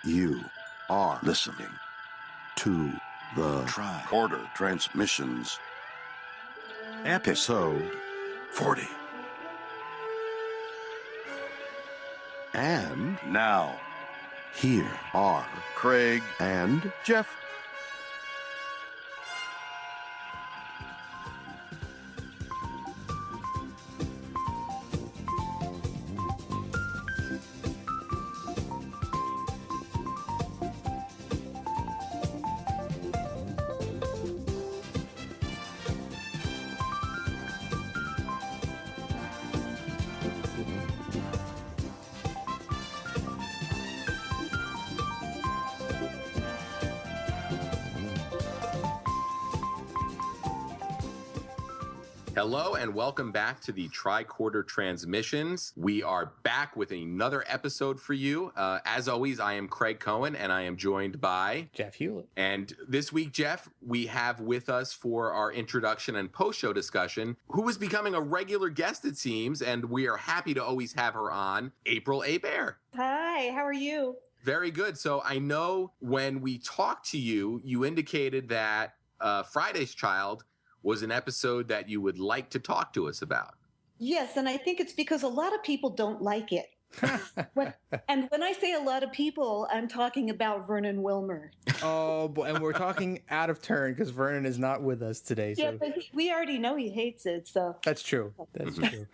You are listening to the Tricorder Transmissions, episode 40. And now, here are Craig and Jeff. Hello and welcome back to the Tricorder Transmissions. We are back with another episode for you. As always, I am Craig Cohen and I am joined by Jeff Hewlett. And this week, Jeff, we have with us for our introduction and post-show discussion, who is becoming a regular guest, it seems, and we are happy to always have her on, April Hebert. Hi, how are you? Very good. So I know when we talked to you, you indicated that Friday's Child was an episode that you would like to talk to us about. Yes, and I think it's because a lot of people don't like it. And when I say a lot of people, I'm talking about Vernon Wilmer. Oh, boy, and we're talking out of turn because Vernon is not with us today. So. Yeah, but we already know he hates it, so. That's true. That's true.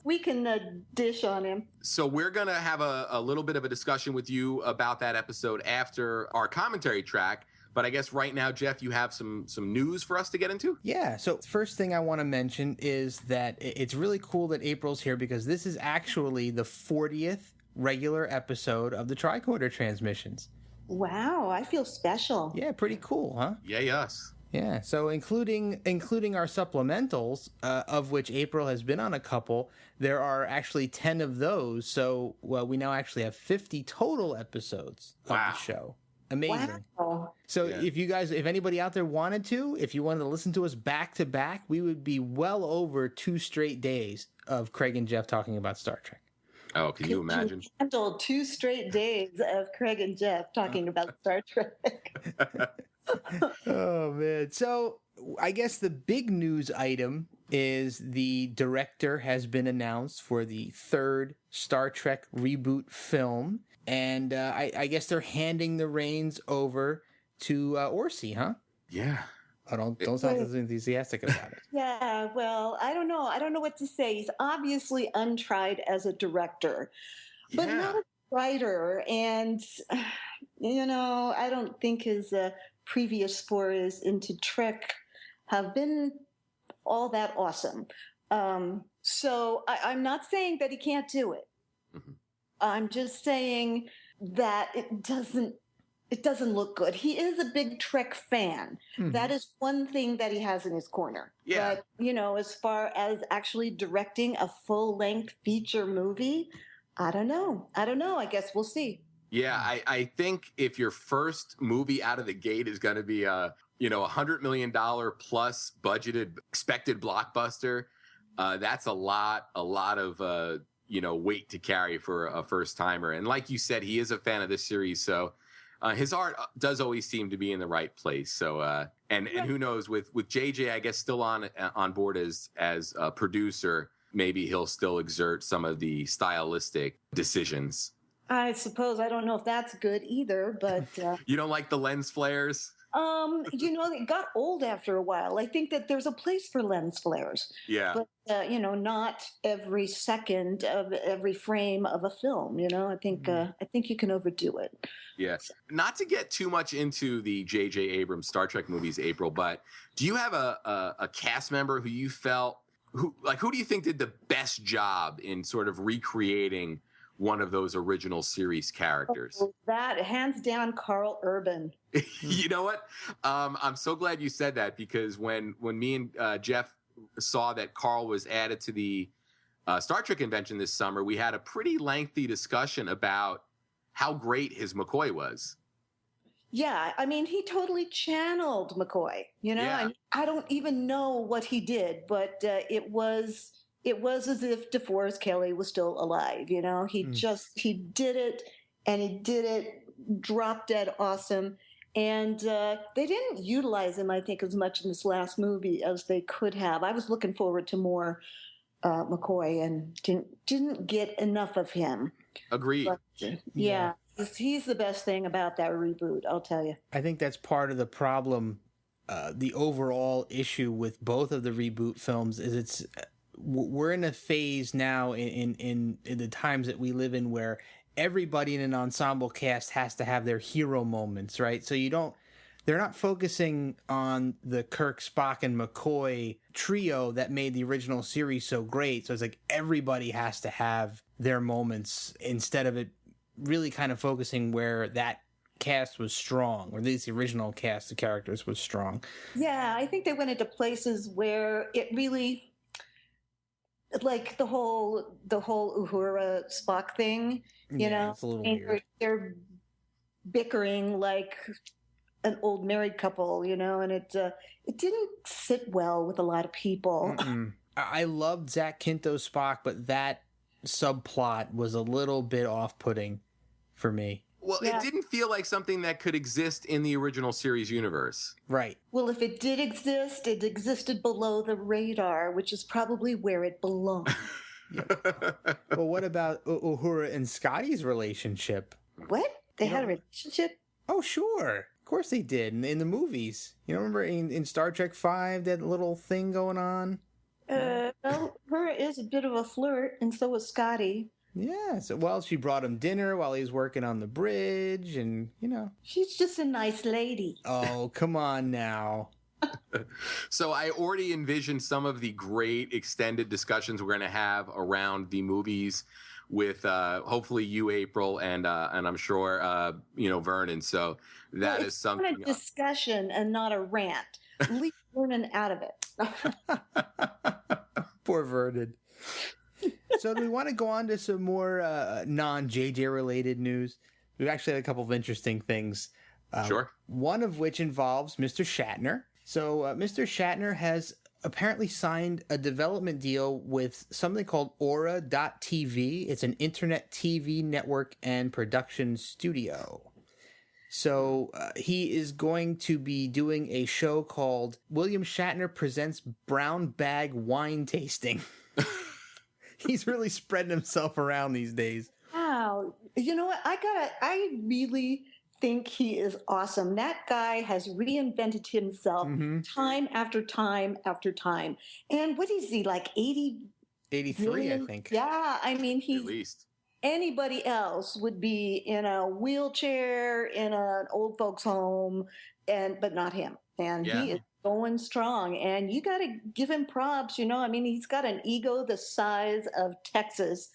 We can dish on him. So we're going to have a little bit of a discussion with you about that episode after our commentary track. But I guess right now, Jeff, you have some news for us to get into? Yeah. So first thing I want to mention is that it's really cool that April's here because this is actually the 40th regular episode of the Tricorder Transmissions. Wow, I feel special. Yeah, pretty cool, huh? Yeah, yes. Yeah, so including our supplementals, of which April has been on a couple, there are actually 10 of those. So we now actually have 50 total episodes of the show. Amazing. Wow. So if anybody out there wanted to, if you wanted to listen to us back to back, we would be well over 2 straight days of Craig and Jeff talking about Star Trek. Oh, can you imagine? Handle 2 straight days of Craig and Jeff talking about Star Trek. Oh, man. So I guess the big news item is the director has been announced for the 3rd Star Trek reboot film. And I guess they're handing the reins over to Orci, huh? Yeah. Oh, don't sound as enthusiastic about it. Yeah, well, I don't know. I don't know what to say. He's obviously untried as a director, but not a writer. And, I don't think his previous forays into Trek have been all that awesome. So I'm not saying that he can't do it. Mm-hmm. I'm just saying that it doesn't look good. He is a big Trek fan. Mm-hmm. That is one thing that he has in his corner. Yeah. But, as far as actually directing a full-length feature movie, I don't know. I guess we'll see. Yeah, I think if your first movie out of the gate is going to be a $100 million plus budgeted expected blockbuster, that's a lot of weight to carry for a first timer. And like you said, he is a fan of this series, so his art does always seem to be in the right place. So and who knows, with JJ, I guess still on board as a producer, maybe he'll still exert some of the stylistic decisions. I suppose. I don't know if that's good either, but you don't like the lens flares? It got old after a while. I think that there's a place for lens flares. Yeah. But, not every second of every frame of a film, I think you can overdo it. Yes. Not to get too much into the J.J. Abrams Star Trek movies, April, but do you have a cast member who you felt, who do you think did the best job in sort of recreating one of those original series characters? That, hands down, Carl Urban. You know what? I'm so glad you said that, because when me and Jeff saw that Carl was added to the Star Trek convention this summer, we had a pretty lengthy discussion about how great his McCoy was. Yeah, I mean, he totally channeled McCoy, Yeah. I don't even know what he did, but it was as if DeForest Kelley was still alive, He did it, and he did it drop dead awesome. And they didn't utilize him, I think, as much in this last movie as they could have. I was looking forward to more McCoy and didn't get enough of him. Agreed. But, yeah, he's the best thing about that reboot, I'll tell you. I think that's part of the problem. The overall issue with both of the reboot films is we're in a phase now in the times that we live in where everybody in an ensemble cast has to have their hero moments, right? So they're not focusing on the Kirk, Spock, and McCoy trio that made the original series so great. So it's like everybody has to have their moments instead of it really kind of focusing where that cast was strong, or at least the original cast of characters was strong. Yeah, I think they went into places where it really, like the whole Uhura Spock thing, you know, it's a little weird. They're bickering like an old married couple, you know, and it didn't sit well with a lot of people. I loved Zach Quinto's Spock, but that subplot was a little bit off-putting for me. Well, it didn't feel like something that could exist in the original series universe. Right. Well, if it did exist, it existed below the radar, which is probably where it belongs. Well, what about Uhura and Scotty's relationship? What? They had a relationship? Oh, sure. Of course they did. In the movies. You know, remember in Star Trek V, that little thing going on? Well, Uhura is a bit of a flirt, and so is Scotty. Yeah, so, well, she brought him dinner while he was working on the bridge, and, you know. She's just a nice lady. Oh, come on now. So I already envisioned some of the great extended discussions we're going to have around the movies with hopefully you, April, and I'm sure, Vernon. So that is something. It's a discussion and not a rant. Leave Vernon out of it. Poor Vernon. So do we want to go on to some more non-JJ related news? We've actually had a couple of interesting things. Sure. One of which involves Mr. Shatner. So Mr. Shatner has apparently signed a development deal with something called Aura.tv. It's an internet TV network and production studio. So he is going to be doing a show called William Shatner Presents Brown Bag Wine Tasting. He's really spreading himself around these days. Wow. You know what? I really think he is awesome. That guy has reinvented himself time after time after time. And what is he, like 83, million? I think. Yeah, I mean, at least. Anybody else would be in a wheelchair in an old folks home, but not him. And he is going strong, and you got to give him props. You know, I mean, he's got an ego the size of Texas,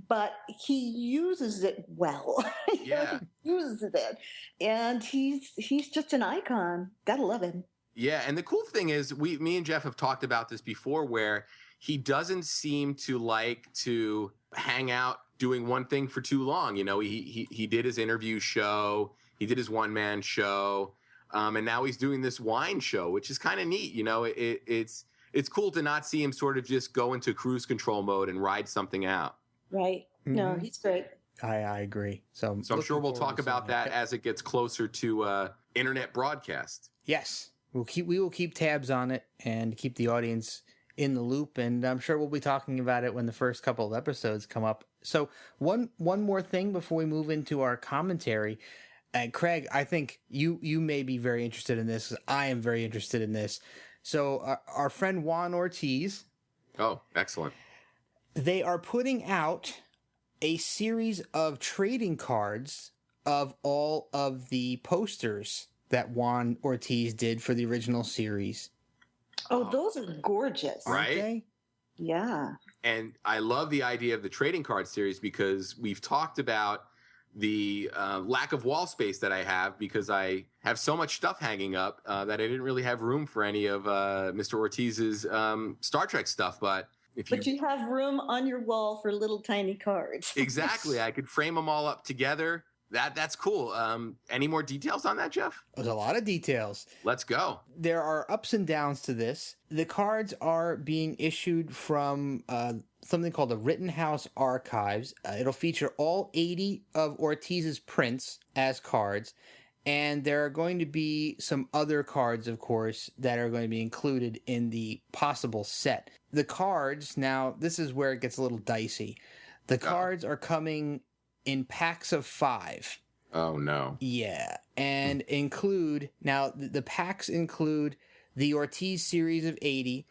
but he uses it well. Yeah, he uses it, and he's just an icon. Gotta love him. Yeah, and the cool thing is, me and Jeff have talked about this before, where he doesn't seem to like to hang out doing one thing for too long. You know, he did his interview show, he did his one-man show. And now he's doing this wine show, which is kind of neat. You know, it's cool to not see him sort of just go into cruise control mode and ride something out. Right. No, he's great. I agree. So I'm sure we'll talk about that as it gets closer to internet broadcast. Yes, we will keep tabs on it and keep the audience in the loop. And I'm sure we'll be talking about it when the first couple of episodes come up. So one more thing before we move into our commentary. And Craig, I think you may be very interested in this. I am very interested in this. So our friend Juan Ortiz. Oh, excellent. They are putting out a series of trading cards of all of the posters that Juan Ortiz did for the original series. Oh, those are gorgeous. Right? Aren't they? Yeah. And I love the idea of the trading card series because we've talked about the lack of wall space that I have because I have so much stuff hanging up that I didn't really have room for any of Mr. Ortiz's Star Trek stuff. But you have room on your wall for little tiny cards. Exactly. I could frame them all up together. That's cool. Any more details on that, Jeff? There's a lot of details. Let's go. There are ups and downs to this. The cards are being issued from something called the Rittenhouse Archives. It'll feature all 80 of Ortiz's prints as cards. And there are going to be some other cards, of course, that are going to be included in the possible set. The cards, now, this is where it gets a little dicey. The cards are coming in packs of 5. Oh, no. Yeah. And include, now, the packs include the Ortiz series of 80,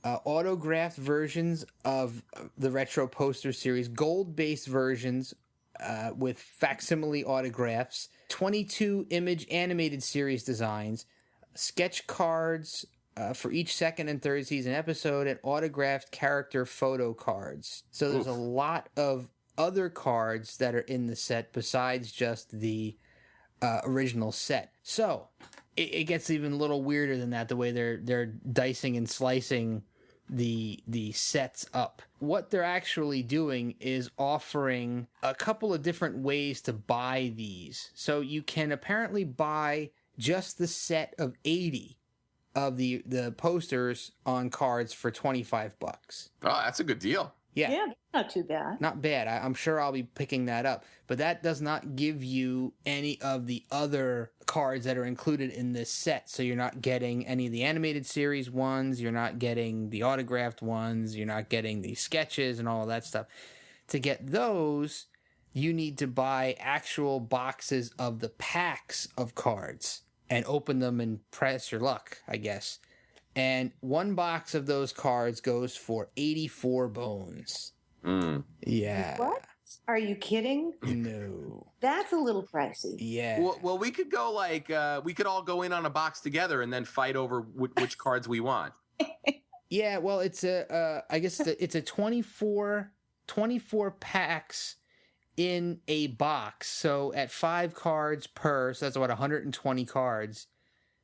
autographed versions of the Retro Poster series, gold-based versions with facsimile autographs, 22 image animated series designs, sketch cards for each second and third season episode, and autographed character photo cards. So there's a lot of other cards that are in the set besides just the original set. So it gets even a little weirder than that, the way they're dicing and slicing the sets up. What they're actually doing is offering a couple of different ways to buy these. So you can apparently buy just the set of 80 of the posters on cards for $25. Oh, that's a good deal. Yeah, not too bad. Not bad. I'm sure I'll be picking that up. But that does not give you any of the other cards that are included in this set. So you're not getting any of the animated series ones. You're not getting the autographed ones. You're not getting the sketches and all of that stuff. To get those, you need to buy actual boxes of the packs of cards and open them and press your luck, I guess. And one box of those cards goes for 84 bones. Yeah. What? Are you kidding? No. That's a little pricey. Yeah. Well, we could go we could all go in on a box together and then fight over which cards we want. Yeah, well, it's I guess it's a 24 packs in a box. So at 5 cards per, so that's about 120 cards.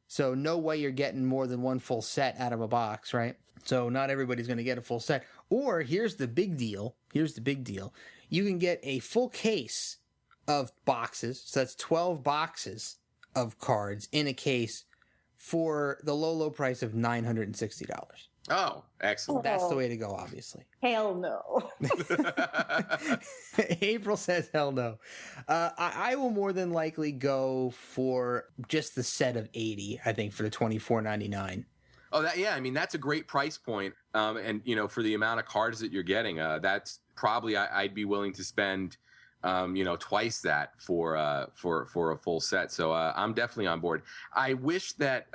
So no way you're getting more than one full set out of a box, right? So not everybody's going to get a full set. Or here's the big deal. You can get a full case of boxes. So that's 12 boxes of cards in a case for the low price of $960. Oh, excellent. That's the way to go, obviously. Hell no. April says hell no. I will more than likely go for just the set of 80, I think, for the $24.99. Oh, that's a great price point. And, for the amount of cards that you're getting, that's probably I'd be willing to spend, twice that for a full set. So I'm definitely on board. I wish that,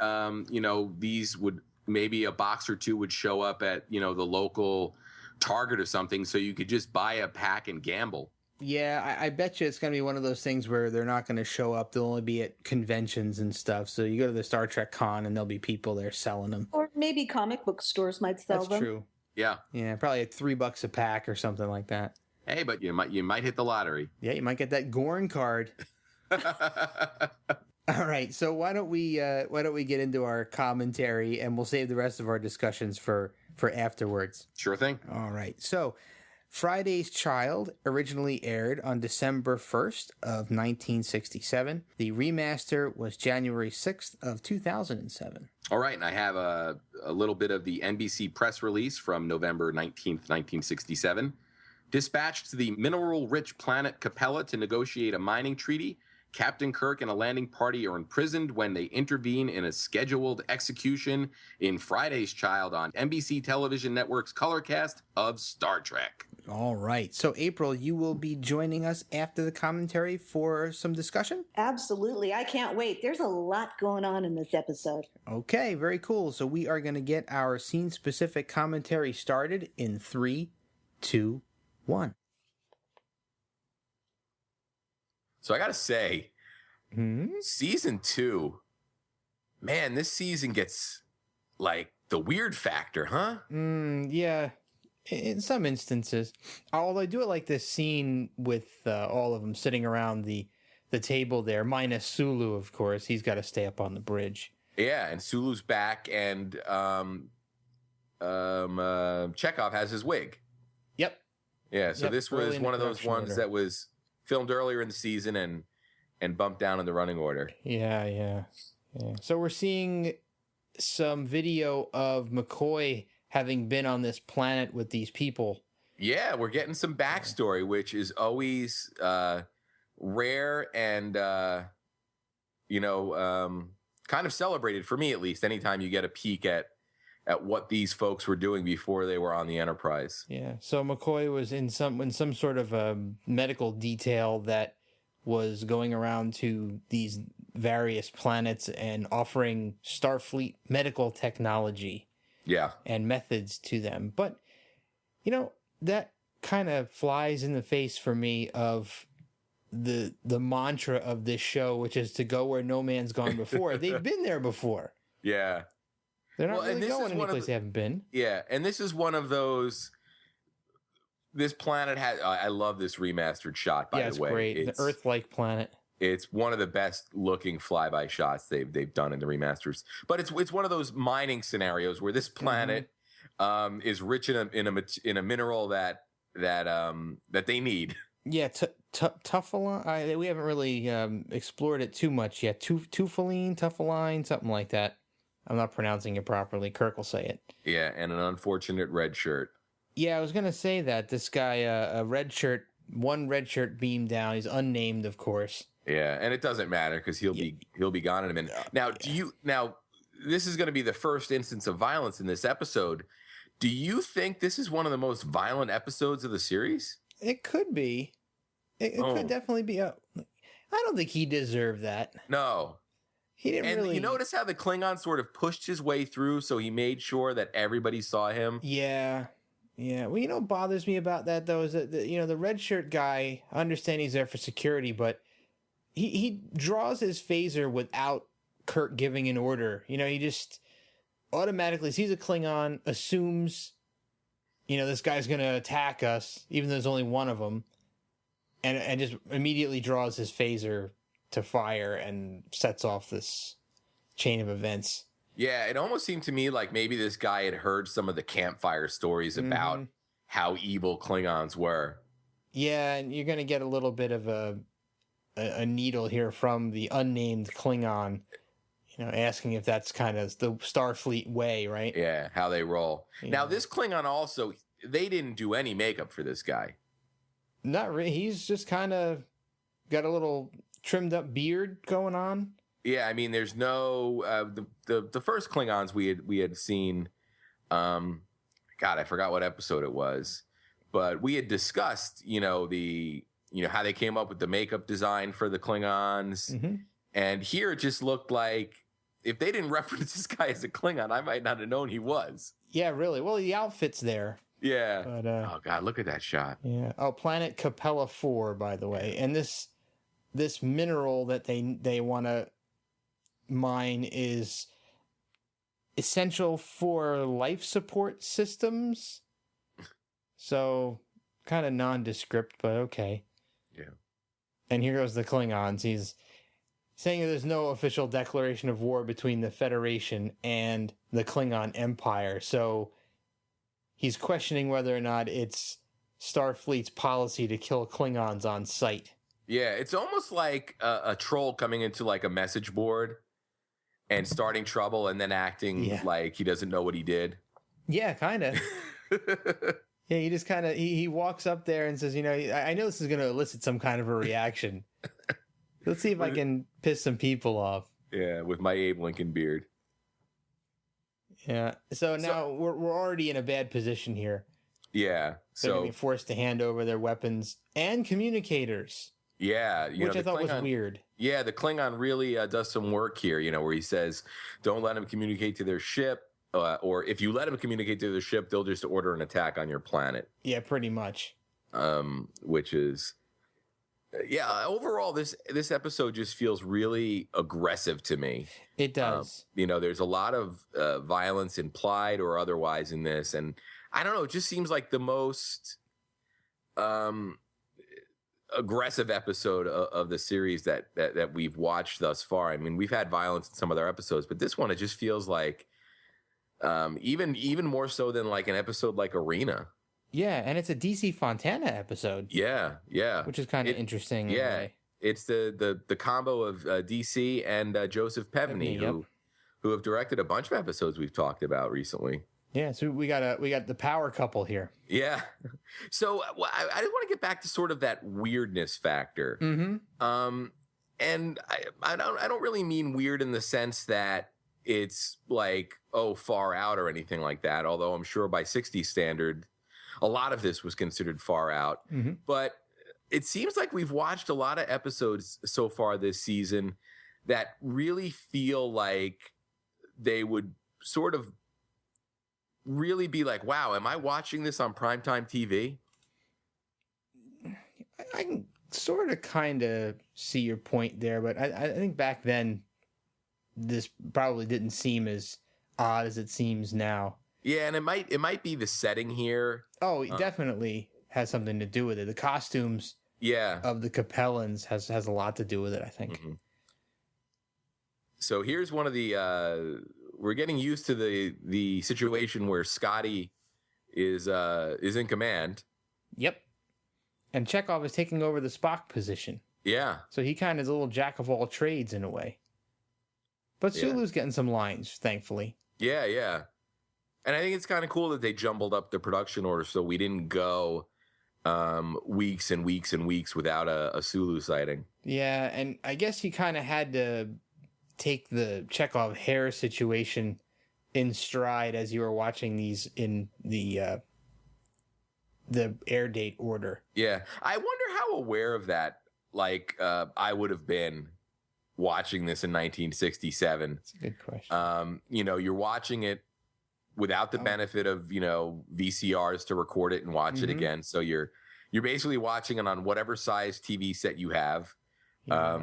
these would, maybe a box or two would show up at, the local Target or something, so you could just buy a pack and gamble. Yeah, I bet you it's going to be one of those things where they're not going to show up. They'll only be at conventions and stuff. So you go to the Star Trek con and there'll be people there selling them. Or maybe comic book stores might sell them. That's true. Yeah. Yeah, probably at $3 a pack or something like that. Hey, but you might hit the lottery. Yeah, you might get that Gorn card. All right, so why don't we get into our commentary, and we'll save the rest of our discussions for afterwards. Sure thing. All right, so Friday's Child originally aired on December 1st of 1967. The remaster was January 6th of 2007. All right, and I have a little bit of the NBC press release from November 19th, 1967. Dispatched to the mineral-rich planet Capella to negotiate a mining treaty, Captain Kirk and a landing party are imprisoned when they intervene in a scheduled execution in Friday's Child on NBC Television Network's Colorcast of Star Trek. All right. So, April, you will be joining us after the commentary for some discussion? Absolutely. I can't wait. There's a lot going on in this episode. Okay, very cool. So we are going to get our scene-specific commentary started in 3, 2, 1. So I got to say, season 2, man, this season gets like the weird factor, huh? Yeah, in some instances. Although I do like this scene with all of them sitting around the table there, minus Sulu, of course. He's got to stay up on the bridge. Yeah, and Sulu's back, and Chekhov has his wig. Yep. Yeah, so this was one of those ones order that was filmed earlier in the season and bumped down in the running order. Yeah. So we're seeing some video of McCoy having been on this planet with these people. Yeah, we're getting some backstory, which is always rare and kind of celebrated for me, at least. Anytime you get a peek at what these folks were doing before they were on the Enterprise. Yeah. So McCoy was in some sort of a medical detail that was going around to these various planets and offering Starfleet medical technology. Yeah. And methods to them. But that kind of flies in the face for me of the mantra of this show, which is to go where no man's gone before. They've been there before. Yeah. They're not really going any place they haven't been. Yeah, and this is one of those. This planet has. I love this remastered shot. By the way, great. It's the Earth-like planet. It's one of the best looking flyby shots they've done in the remasters. But it's one of those mining scenarios where this planet is rich in a mineral that they need. Yeah, tuffaline. We haven't really explored it too much yet. Tuffaline, something like that. I'm not pronouncing it properly. Kirk will say it. Yeah, and an unfortunate red shirt. Yeah, I was gonna say that this guy, a red shirt, one red shirt beam down. He's unnamed, of course. Yeah, and it doesn't matter because he'll be gone in a minute. Now, this is going to be the first instance of violence in this episode. Do you think this is one of the most violent episodes of the series? It could be. It could definitely be. I don't think he deserved that. No. He didn't really. You notice how the Klingon sort of pushed his way through, so he made sure that everybody saw him? Yeah. Yeah. Well, what bothers me about that, though, is that, the red shirt guy, I understand he's there for security, but he draws his phaser without Kirk giving an order. He just automatically sees a Klingon, assumes, this guy's going to attack us, even though there's only one of them, and just immediately draws his phaser to fire and sets off this chain of events. Yeah, it almost seemed to me like maybe this guy had heard some of the campfire stories about how evil Klingons were. Yeah, and you're going to get a little bit of a needle here from the unnamed Klingon, asking if that's kind of the Starfleet way, right? Yeah, how they roll. Yeah. Now, this Klingon also, they didn't do any makeup for this guy. Not really. He's just kind of got a little trimmed up beard going on. Yeah, I mean, there's no the first Klingons we had seen. God, I forgot what episode it was, but we had discussed, how they came up with the makeup design for the Klingons, and here it just looked like if they didn't reference this guy as a Klingon, I might not have known he was. Yeah, really. Well, the outfit's there. Yeah. But, oh God, look at that shot. Yeah. Oh, planet Capella 4, by the way, and this mineral that they want to mine is essential for life support systems. So kind of nondescript, but okay. Yeah. And here goes the Klingons. He's saying that there's no official declaration of war between the Federation and the Klingon Empire. So he's questioning whether or not it's Starfleet's policy to kill Klingons on sight. Yeah, it's almost like a troll coming into like a message board and starting trouble and then acting like he doesn't know what he did. Yeah, kind of. Yeah, he just kind of, he walks up there and says, I know this is going to elicit some kind of a reaction. Let's see if I can piss some people off. Yeah, with my Abe Lincoln beard. Yeah, so now we're already in a bad position here. Yeah. They're going to be forced to hand over their weapons and communicators. Yeah. Which I thought was weird. Yeah, the Klingon really does some work here, where he says, don't let them communicate to their ship. Or if you let them communicate to their ship, they'll just order an attack on your planet. Yeah, pretty much. Which is, overall, this episode just feels really aggressive to me. It does. There's a lot of violence implied or otherwise in this. And I don't know, it just seems like the most aggressive episode of the series that we've watched thus far. I mean, we've had violence in some other episodes, but this one, it just feels like even more so than like an episode like Arena. Yeah, and it's a DC Fontana episode. Yeah. Which is kind of interesting. Yeah, it's the combo of DC and Joseph Pevney, who have directed a bunch of episodes we've talked about recently. Yeah, so we got the power couple here. Yeah. So I just want to get back to sort of that weirdness factor. Mm-hmm. And I don't really mean weird in the sense that it's like, oh, far out or anything like that. Although I'm sure by 60 standard, a lot of this was considered far out. Mm-hmm. But it seems like we've watched a lot of episodes so far this season that really feel like they would sort of really be like, wow, am I watching this on primetime TV? I can sort of kind of see your point there, but I think back then this probably didn't seem as odd as it seems now. Yeah, and it might be the setting here. Oh, it definitely has something to do with it. The costumes of the Capellans has a lot to do with it, I think. Mm-hmm. So here's one of the we're getting used to the situation where Scotty is in command. Yep. And Chekhov is taking over the Spock position. Yeah. So he kind of is a little jack of all trades in a way. But Sulu's getting some lines, thankfully. Yeah, yeah. And I think it's kind of cool that they jumbled up the production order so we didn't go weeks and weeks and weeks without a Sulu sighting. Yeah, and I guess he kind of had to take the Chekhov hair situation in stride as you were watching these in the air date order. Yeah. I wonder how aware of that, like, I would have been watching this in 1967. That's a good question. You're watching it without the benefit of, VCRs to record it and watch it again. So you're basically watching it on whatever size TV set you have. Yeah.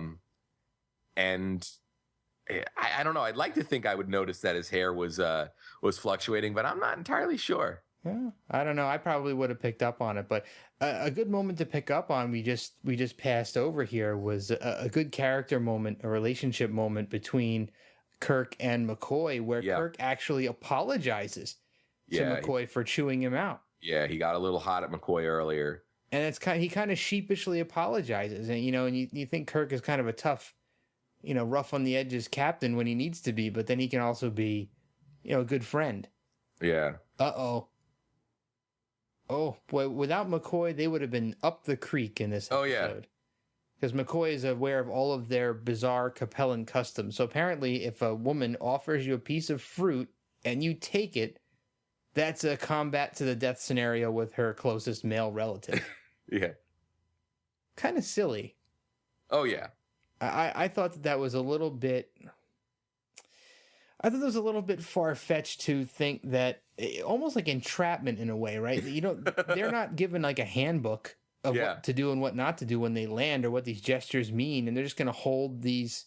And I don't know. I'd like to think I would notice that his hair was fluctuating, but I'm not entirely sure. Yeah, I don't know. I probably would have picked up on it, but a good moment to pick up on we just passed over here was a good character moment, a relationship moment between Kirk and McCoy, where Kirk actually apologizes to McCoy for chewing him out. Yeah, he got a little hot at McCoy earlier, and he kind of sheepishly apologizes, and you think Kirk is kind of a tough, rough on the edges captain when he needs to be, but then he can also be, a good friend. Yeah. Oh, boy, without McCoy, they would have been up the creek in this episode. Oh, yeah. Because McCoy is aware of all of their bizarre Capellan customs. So apparently, if a woman offers you a piece of fruit and you take it, that's a combat to the death scenario with her closest male relative. Yeah. Kind of silly. Oh, yeah. I thought that was a little bit... I thought it was a little bit far-fetched to think that, almost like entrapment in a way, right? They're not given like a handbook of what to do and what not to do when they land or what these gestures mean, and they're just going to hold these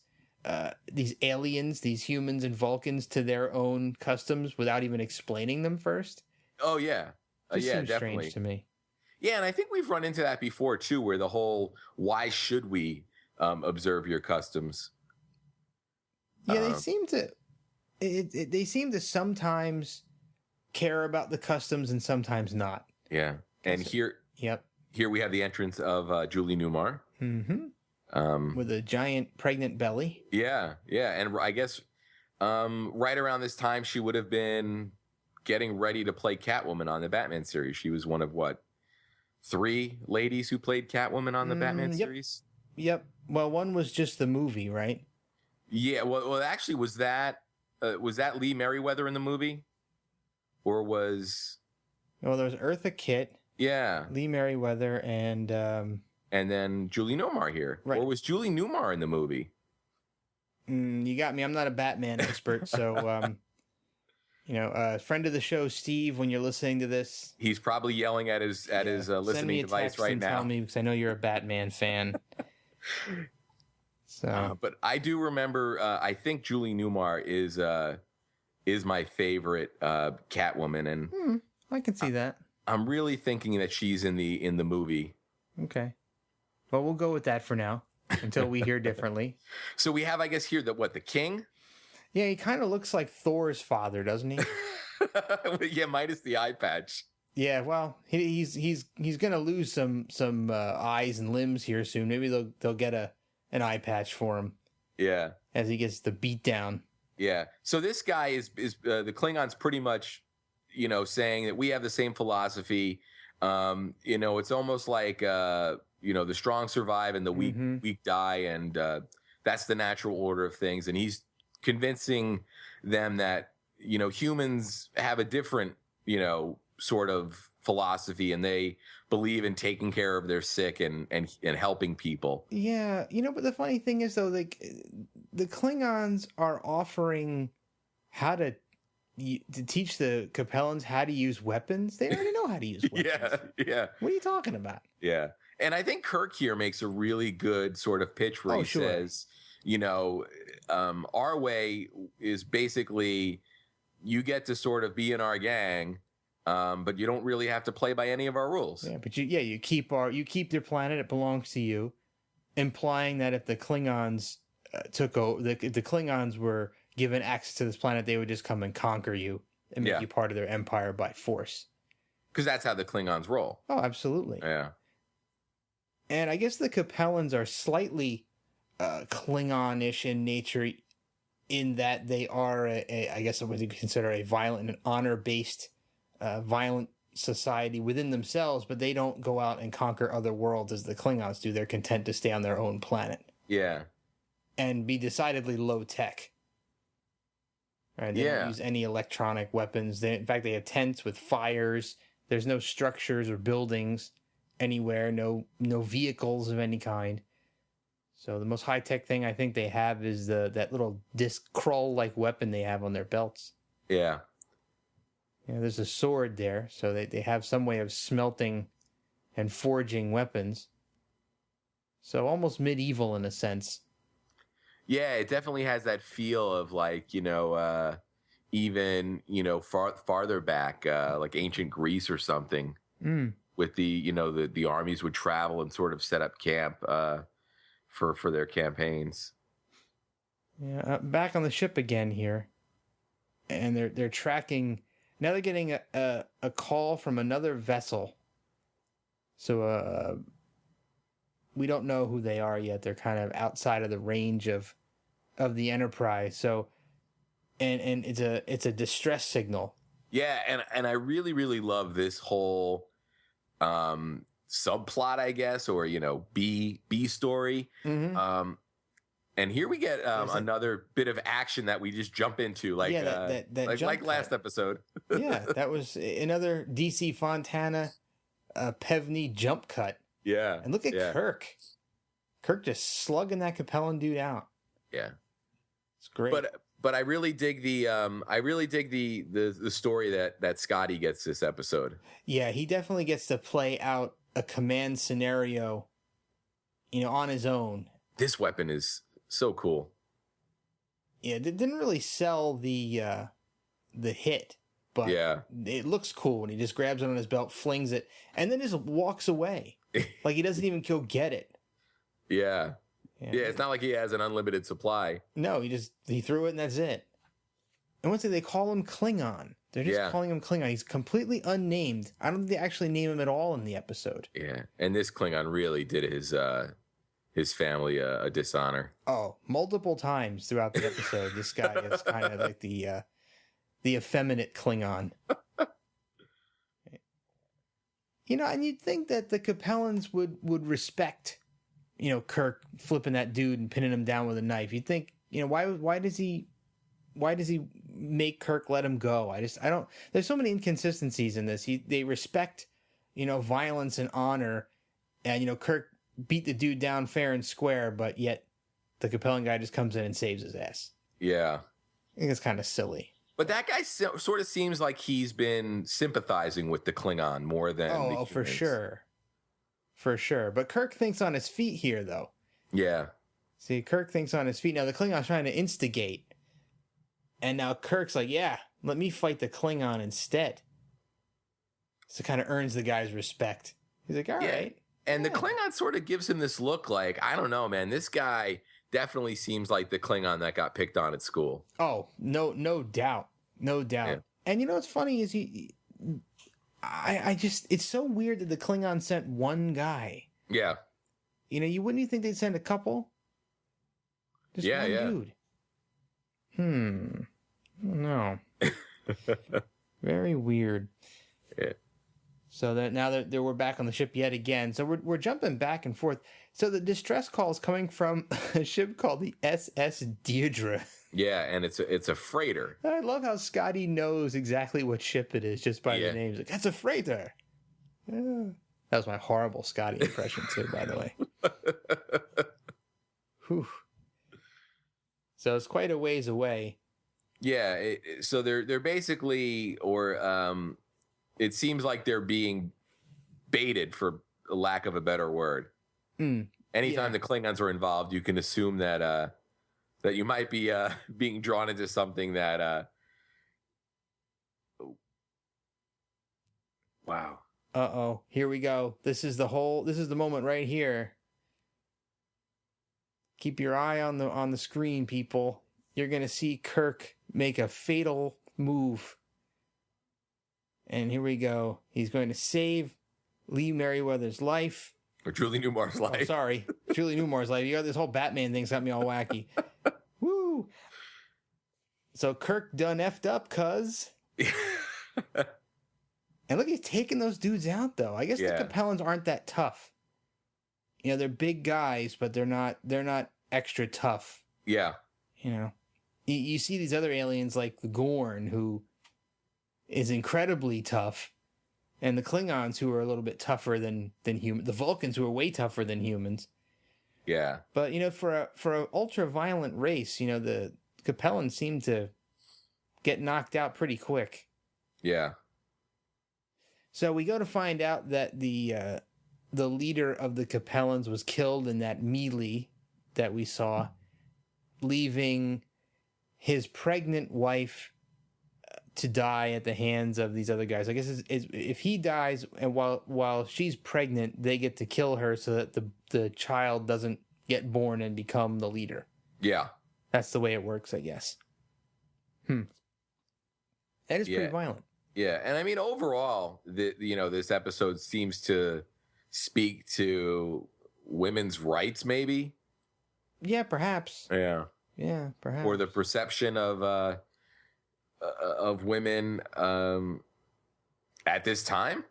aliens, these humans and Vulcans to their own customs without even explaining them first. Oh, yeah. Just seems definitely. Strange to me. Yeah, and I think we've run into that before, too, where the whole, why should we observe your customs? Yeah, they seem to... They seem to sometimes care about the customs and sometimes not. Yeah. And here we have the entrance of Julie Newmar. Mm-hmm. With a giant pregnant belly. Yeah, yeah. And I guess right around this time, she would have been getting ready to play Catwoman on the Batman series. She was one of, 3 ladies who played Catwoman on the Batman series? Yep. Well, one was just the movie, right? Yeah. Well, actually, was that Lee Merriweather in the movie? Or was... Well, there was Eartha Kitt. Yeah. Lee Merriweather and then Julie Newmar here. Right. Or was Julie Newmar in the movie? You got me. I'm not a Batman expert, so... friend of the show, Steve, when you're listening to this... He's probably yelling at his listening device right now. Tell me, because I know you're a Batman fan. So, but I do remember. I think Julie Newmar is my favorite Catwoman, and I can see that. I'm really thinking that she's in the movie. Okay, well, we'll go with that for now until we hear differently. So we have, I guess, here the King. Yeah, he kind of looks like Thor's father, doesn't he? Yeah, minus the eye patch. Yeah, well, he's gonna lose some eyes and limbs here soon. Maybe they'll get an eye patch for him. Yeah. As he gets the beat down. Yeah. So this guy is the Klingon's pretty much saying that we have the same philosophy. It's almost like, the strong survive and the weak die. And that's the natural order of things. And he's convincing them that, humans have a different, sort of philosophy, and they believe in taking care of their sick and helping people. Yeah. But the funny thing is, though, like, the Klingons are offering how to teach the Capellans how to use weapons. They already know how to use weapons. Yeah. What are you talking about? Yeah. And I think Kirk here makes a really good sort of pitch where he says, our way is basically you get to sort of be in our gang, but you don't really have to play by any of our rules. Yeah, but you keep their planet. It belongs to you, implying that if the Klingons took over, the Klingons were given access to this planet, they would just come and conquer you and make you part of their empire by force. Because that's how the Klingons roll. Oh, absolutely. Yeah. And I guess the Capellans are slightly Klingon-ish in nature, in that they are, I guess what you consider a violent and honor-based violent society within themselves, but they don't go out and conquer other worlds as the Klingons do. They're content to stay on their own planet. Yeah. And be decidedly low-tech. Right? They don't use any electronic weapons. In fact, they have tents with fires. There's no structures or buildings anywhere, no vehicles of any kind. So the most high-tech thing I think they have is that little disc Krull-like weapon they have on their belts. Yeah. There's a sword there, so they have some way of smelting and forging weapons. So almost medieval in a sense. Yeah, it definitely has that feel of like, even, farther back, like ancient Greece or something. With the armies would travel and sort of set up camp for their campaigns. Yeah, back on the ship again here, and they're tracking. Now they're getting a call from another vessel. So we don't know who they are yet. They're kind of outside of the range of the Enterprise. So and it's a distress signal. Yeah, and I really, really love this whole subplot, I guess, or B story. Mm-hmm. And here we get another bit of action that we just jump into, like like last episode. Yeah, that was another DC Fontana Pevney jump cut. Yeah, and look at Kirk. Kirk just slugging that Capellan dude out. Yeah, it's great. But I really dig the story that Scotty gets this episode. Yeah, he definitely gets to play out a command scenario, on his own. This weapon is so cool. Yeah, it didn't really sell the hit, but it looks cool when he just grabs it on his belt, flings it, and then just walks away. Like he doesn't even go get it. Yeah, it's not like he has an unlimited supply. No, he threw it and that's it. And once they call him Klingon. They're just calling him Klingon. He's completely unnamed. I don't think they actually name him at all in the episode. Yeah, and this Klingon really did his family a dishonor. Oh, multiple times throughout the episode, this guy is kind of like the effeminate Klingon. And you'd think that the Capellans would respect, Kirk flipping that dude and pinning him down with a knife. You'd think, why does he make Kirk let him go? I don't. There's so many inconsistencies in this. They respect, violence and honor, and Kirk beat the dude down fair and square, but yet the Capellan guy just comes in and saves his ass. Yeah, I think it's kind of silly. But that guy sort of seems like he's been sympathizing with the Klingon more than the humans. For sure. For sure. But Kirk thinks on his feet here, though. Yeah. See, Kirk thinks on his feet. Now, the Klingon's trying to instigate. And now Kirk's like, yeah, let me fight the Klingon instead. So it kind of earns the guy's respect. He's like, all right. And the Klingon sort of gives him this look like, I don't know, man, this guy definitely seems like the Klingon that got picked on at school. Oh, no doubt. No doubt. Yeah. And what's funny is it's so weird that the Klingon sent one guy. Yeah. You wouldn't think they'd send a couple? Just one dude. No. Very weird. Yeah. So that now that we're back on the ship yet again. So we're jumping back and forth. So the distress call is coming from a ship called the SS Deirdre. Yeah, and it's a freighter. I love how Scotty knows exactly what ship it is just by the name. He's like, that's a freighter. Yeah. That was my horrible Scotty impression too, by the way. Whew. So it's quite a ways away. Yeah, so they're basically, or it seems like they're being baited, for lack of a better word. Anytime the Klingons are involved, you can assume that that you might be being drawn into something that. Wow. Uh-oh, here we go. This is the moment right here. Keep your eye on the screen, people. You're going to see Kirk make a fatal move. And here we go. He's going to save Lee Merriweather's life. Or Julie Newmar's life. Oh, sorry. Julie Newmar's life. You got this whole Batman thing's got me all wacky. Woo! So Kirk done effed up, cuz. And look, he's taking those dudes out, though. I guess the Capellans aren't that tough. You know, they're big guys, but they're not extra tough. Yeah. You know, you see these other aliens like the Gorn, who is incredibly tough, and the Klingons, who are a little bit tougher than human. The Vulcans, who are way tougher than humans. Yeah. But you know, for a ultra violent race, you know, the Capellans seem to get knocked out pretty quick. Yeah. So we go to find out that the leader of the Capellans was killed in that melee that we saw, leaving his pregnant wife to die at the hands of these other guys. I guess if he dies and while she's pregnant, they get to kill her so that the child doesn't get born and become the leader. Yeah. That's the way it works, I guess. That is pretty violent. Yeah, and I mean, overall, this episode seems to speak to women's rights, maybe. Yeah, perhaps. Yeah, perhaps. Or the perception of women at this time.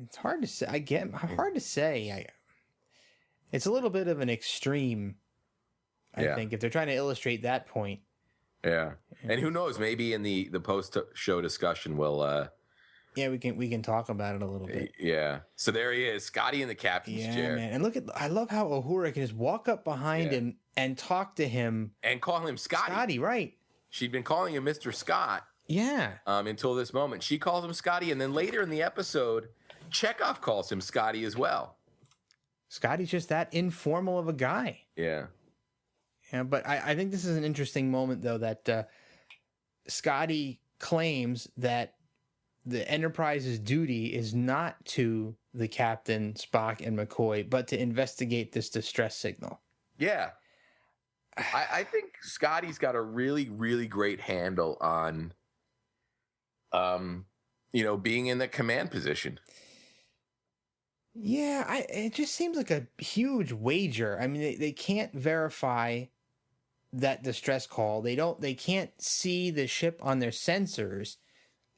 It's hard to say. Hard to say. It's a little bit of an extreme. I think if they're trying to illustrate that point. Yeah. And who knows, maybe in the post-show discussion we'll we can talk about it a little bit. Yeah. So there he is, Scotty in the captain's chair. Man. And I love how Uhura can just walk up behind him and talk to him. And call him Scotty. Scotty, right. She'd been calling him Mr. Scott. Yeah. Until this moment. She calls him Scotty, and then later in the episode, Chekhov calls him Scotty as well. Scotty's just that informal of a guy. Yeah. Yeah, but I think this is an interesting moment, though, that Scotty claims that the Enterprise's duty is not to the captain, Spock, and McCoy, but to investigate this distress signal. Yeah. I think Scotty's got a really, really great handle on, being in the command position. Yeah, it just seems like a huge wager. I mean, they can't verify that distress call. They can't see the ship on their sensors,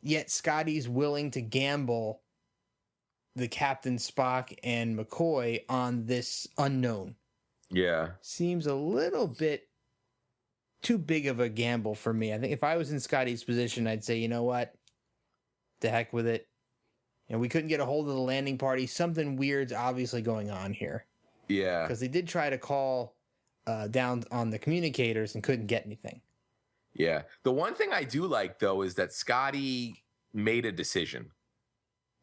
yet Scotty's willing to gamble the Captain, Spock, and McCoy on this unknown. Yeah. Seems a little bit too big of a gamble for me. I think if I was in Scotty's position, I'd say, you know what? The heck with it. And we couldn't get a hold of the landing party. Something weird's obviously going on here. Yeah. Because they did try to call down on the communicators and couldn't get anything. Yeah. The one thing I do like, though, is that Scotty made a decision.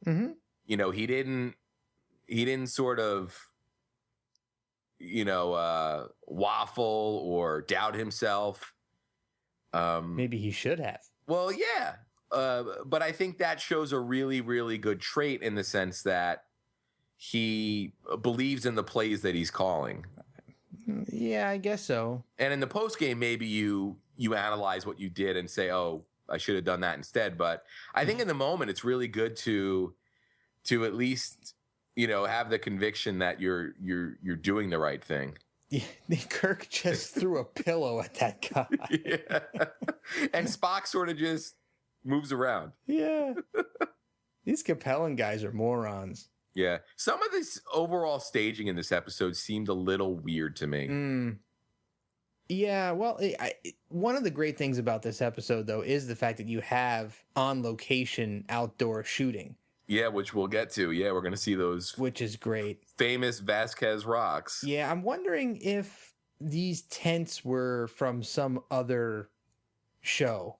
Mm-hmm. He didn't sort of, waffle or doubt himself. Maybe he should have. Well, yeah. But I think that shows a really, really good trait in the sense that he believes in the plays that he's calling. Yeah, I guess so. And in the post game, maybe you analyze what you did and say, "Oh, I should have done that instead." But I think in the moment, it's really good to at least have the conviction that you're doing the right thing. Yeah, Kirk just threw a pillow at that guy. Yeah. And Spock sort of just moves around. Yeah. These Capellan guys are morons. Yeah. Some of this overall staging in this episode seemed a little weird to me. Yeah, well, one of the great things about this episode, though, is the fact that you have on-location outdoor shooting. Yeah, which we'll get to. Yeah, we're going to see those. Which is great. Famous Vasquez rocks. Yeah, I'm wondering if these tents were from some other show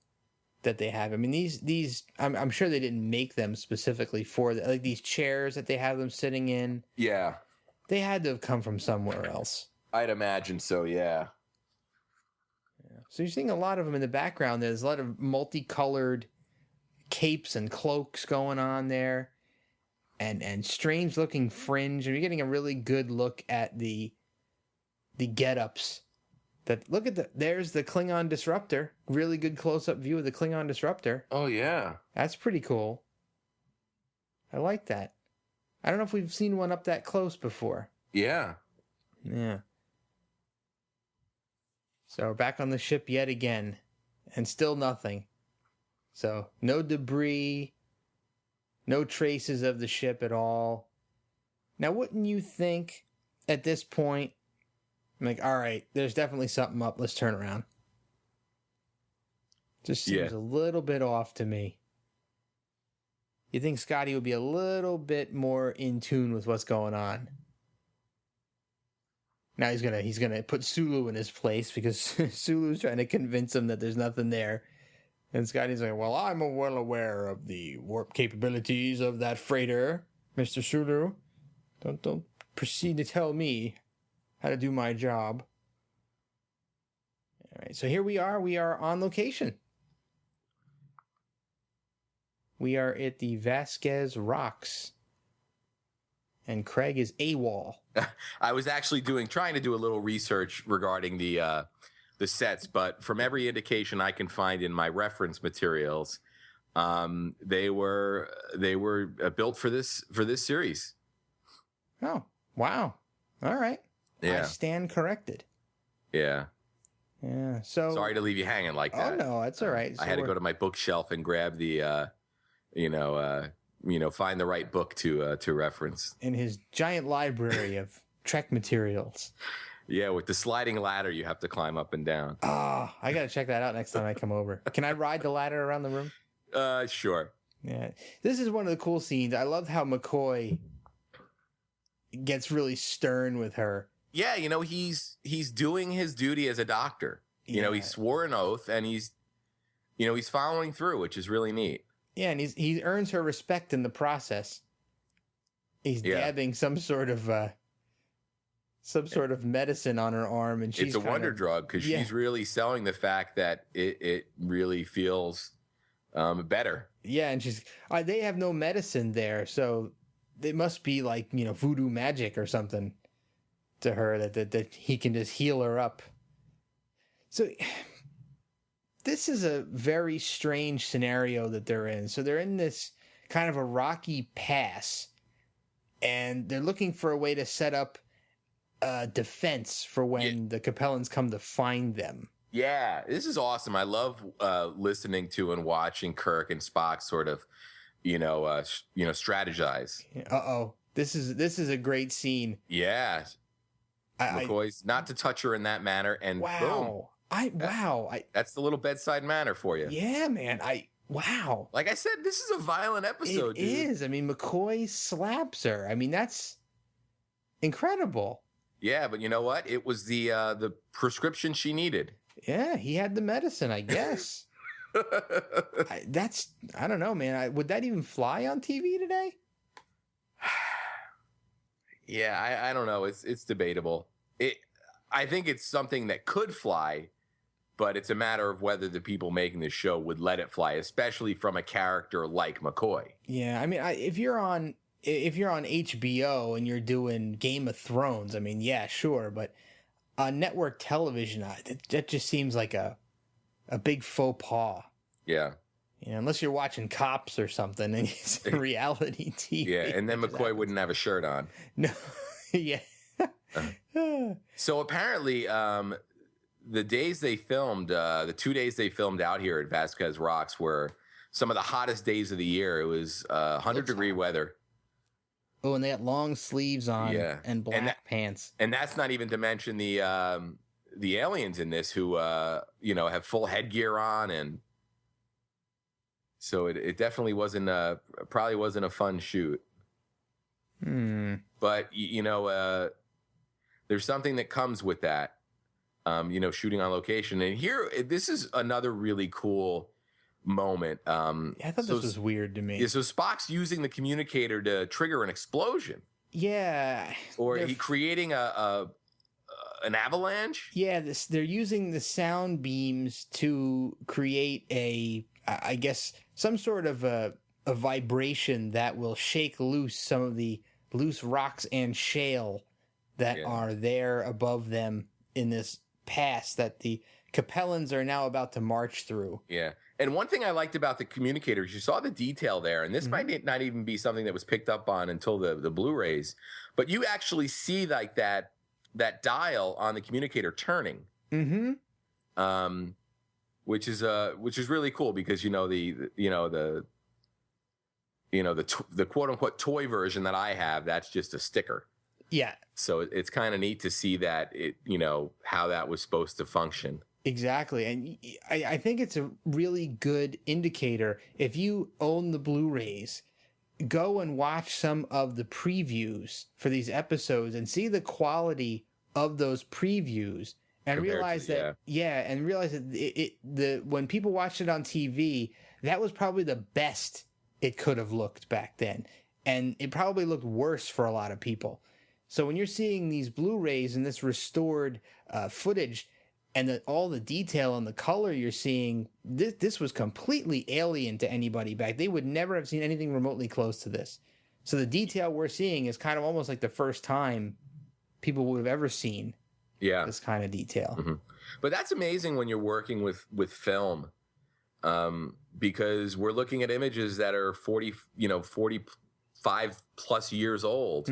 that they have. I mean, these I'm sure they didn't make them specifically for like these chairs that they have them sitting in. Yeah. They had to have come from somewhere else. I'd imagine so, yeah. So you're seeing a lot of them in the background. There's a lot of multicolored capes and cloaks going on there, and strange looking fringe. And you're getting a really good look at the get-ups. There's the Klingon disruptor. Really good close-up view of the Klingon disruptor. Oh, yeah. That's pretty cool. I like that. I don't know if we've seen one up that close before. Yeah. Yeah. So we're back on the ship yet again, and still nothing. So no debris, no traces of the ship at all. Now, wouldn't you think at this point, I'm like, all right, there's definitely something up. Let's turn around. Just seems a little bit off to me. You think Scotty would be a little bit more in tune with what's going on? Now he's gonna put Sulu in his place because Sulu's trying to convince him that there's nothing there. And Scotty's like, well, I'm well aware of the warp capabilities of that freighter, Mr. Sulu. Don't proceed to tell me how to do my job. All right, so here we are. We are on location. We are at the Vasquez Rocks. And Craig is AWOL. I was actually trying to do a little research regarding the sets, but from every indication I can find in my reference materials, they were built for this series. Oh, wow! All right, yeah. I stand corrected. Yeah. Yeah. So sorry to leave you hanging like that. Oh no, that's all right. I had to go to my bookshelf and grab the find the right book to reference. In his giant library of Trek materials. Yeah, with the sliding ladder you have to climb up and down. Ah, I got to check that out next time I come over. Can I ride the ladder around the room? Sure. Yeah. This is one of the cool scenes. I love how McCoy gets really stern with her. Yeah, he's doing his duty as a doctor. Yeah. He swore an oath and he's following through, which is really neat. Yeah, and he earns her respect in the process. He's dabbing some sort of medicine on her arm, and she's it's a wonder drug because she's really selling the fact that it really feels better. Yeah, and they have no medicine there, so it must be like voodoo magic or something to her that he can just heal her up. So this is a very strange scenario that they're in. So they're in this kind of a rocky pass, and they're looking for a way to set up a defense for when the Capellans come to find them. Yeah, this is awesome. I love listening to and watching Kirk and Spock sort of, strategize. Uh-oh. This is a great scene. Yeah. McCoy's not to touch her in that manner, and boom. That's the little bedside manner for you. Yeah, man. Wow. Like I said, this is a violent episode. It is. I mean, McCoy slaps her. I mean, that's incredible. Yeah, but you know what? It was the prescription she needed. Yeah, he had the medicine, I guess. I don't know, man. Would that even fly on TV today? Yeah, I don't know. It's debatable. I think it's something that could fly, but it's a matter of whether the people making the show would let it fly, especially from a character like McCoy. Yeah, I mean, if you're on HBO and you're doing Game of Thrones, I mean, yeah, sure, but on network television, that just seems like a big faux pas. Yeah. Unless you're watching Cops or something, and it's reality TV. Yeah, and then McCoy wouldn't have a shirt on. No, yeah. So apparently, the days they filmed, the 2 days they filmed out here at Vasquez Rocks were some of the hottest days of the year. It was 100-degree weather. Oh, and they had long sleeves on Yeah. and black pants. And that's not even to mention the aliens in this who have full headgear on, and so it definitely probably wasn't a fun shoot. But there's something that comes with that, shooting on location. And here, this is another really cool moment. I thought this was weird to me. Yeah, so Spock's using the communicator to trigger an explosion. Yeah. Or he creating an avalanche. Yeah, they're using the sound beams to create I guess, some sort of a vibration that will shake loose some of the loose rocks and shale that are there above them in this pass that the Capellans are now about to march through. Yeah. And one thing I liked about the communicators, you saw the detail there, and this might not even be something that was picked up on until the Blu-rays, but you actually see like that dial on the communicator turning. Which is really cool because the quote unquote toy version that I have, that's just a sticker. Yeah. So it's kind of neat to see that how that was supposed to function. Exactly. And I think it's a really good indicator. If you own the Blu-rays, go and watch some of the previews for these episodes and see the quality of those previews and realize that when people watched it on TV, that was probably the best it could have looked back then. And it probably looked worse for a lot of people. So when you're seeing these Blu-rays and this restored footage, and all the detail and the color you're seeing, this was completely alien to anybody back. They would never have seen anything remotely close to this. So the detail we're seeing is kind of almost like the first time people would have ever seen this kind of detail. But that's amazing when you're working with film, because we're looking at images that are 45 plus years old.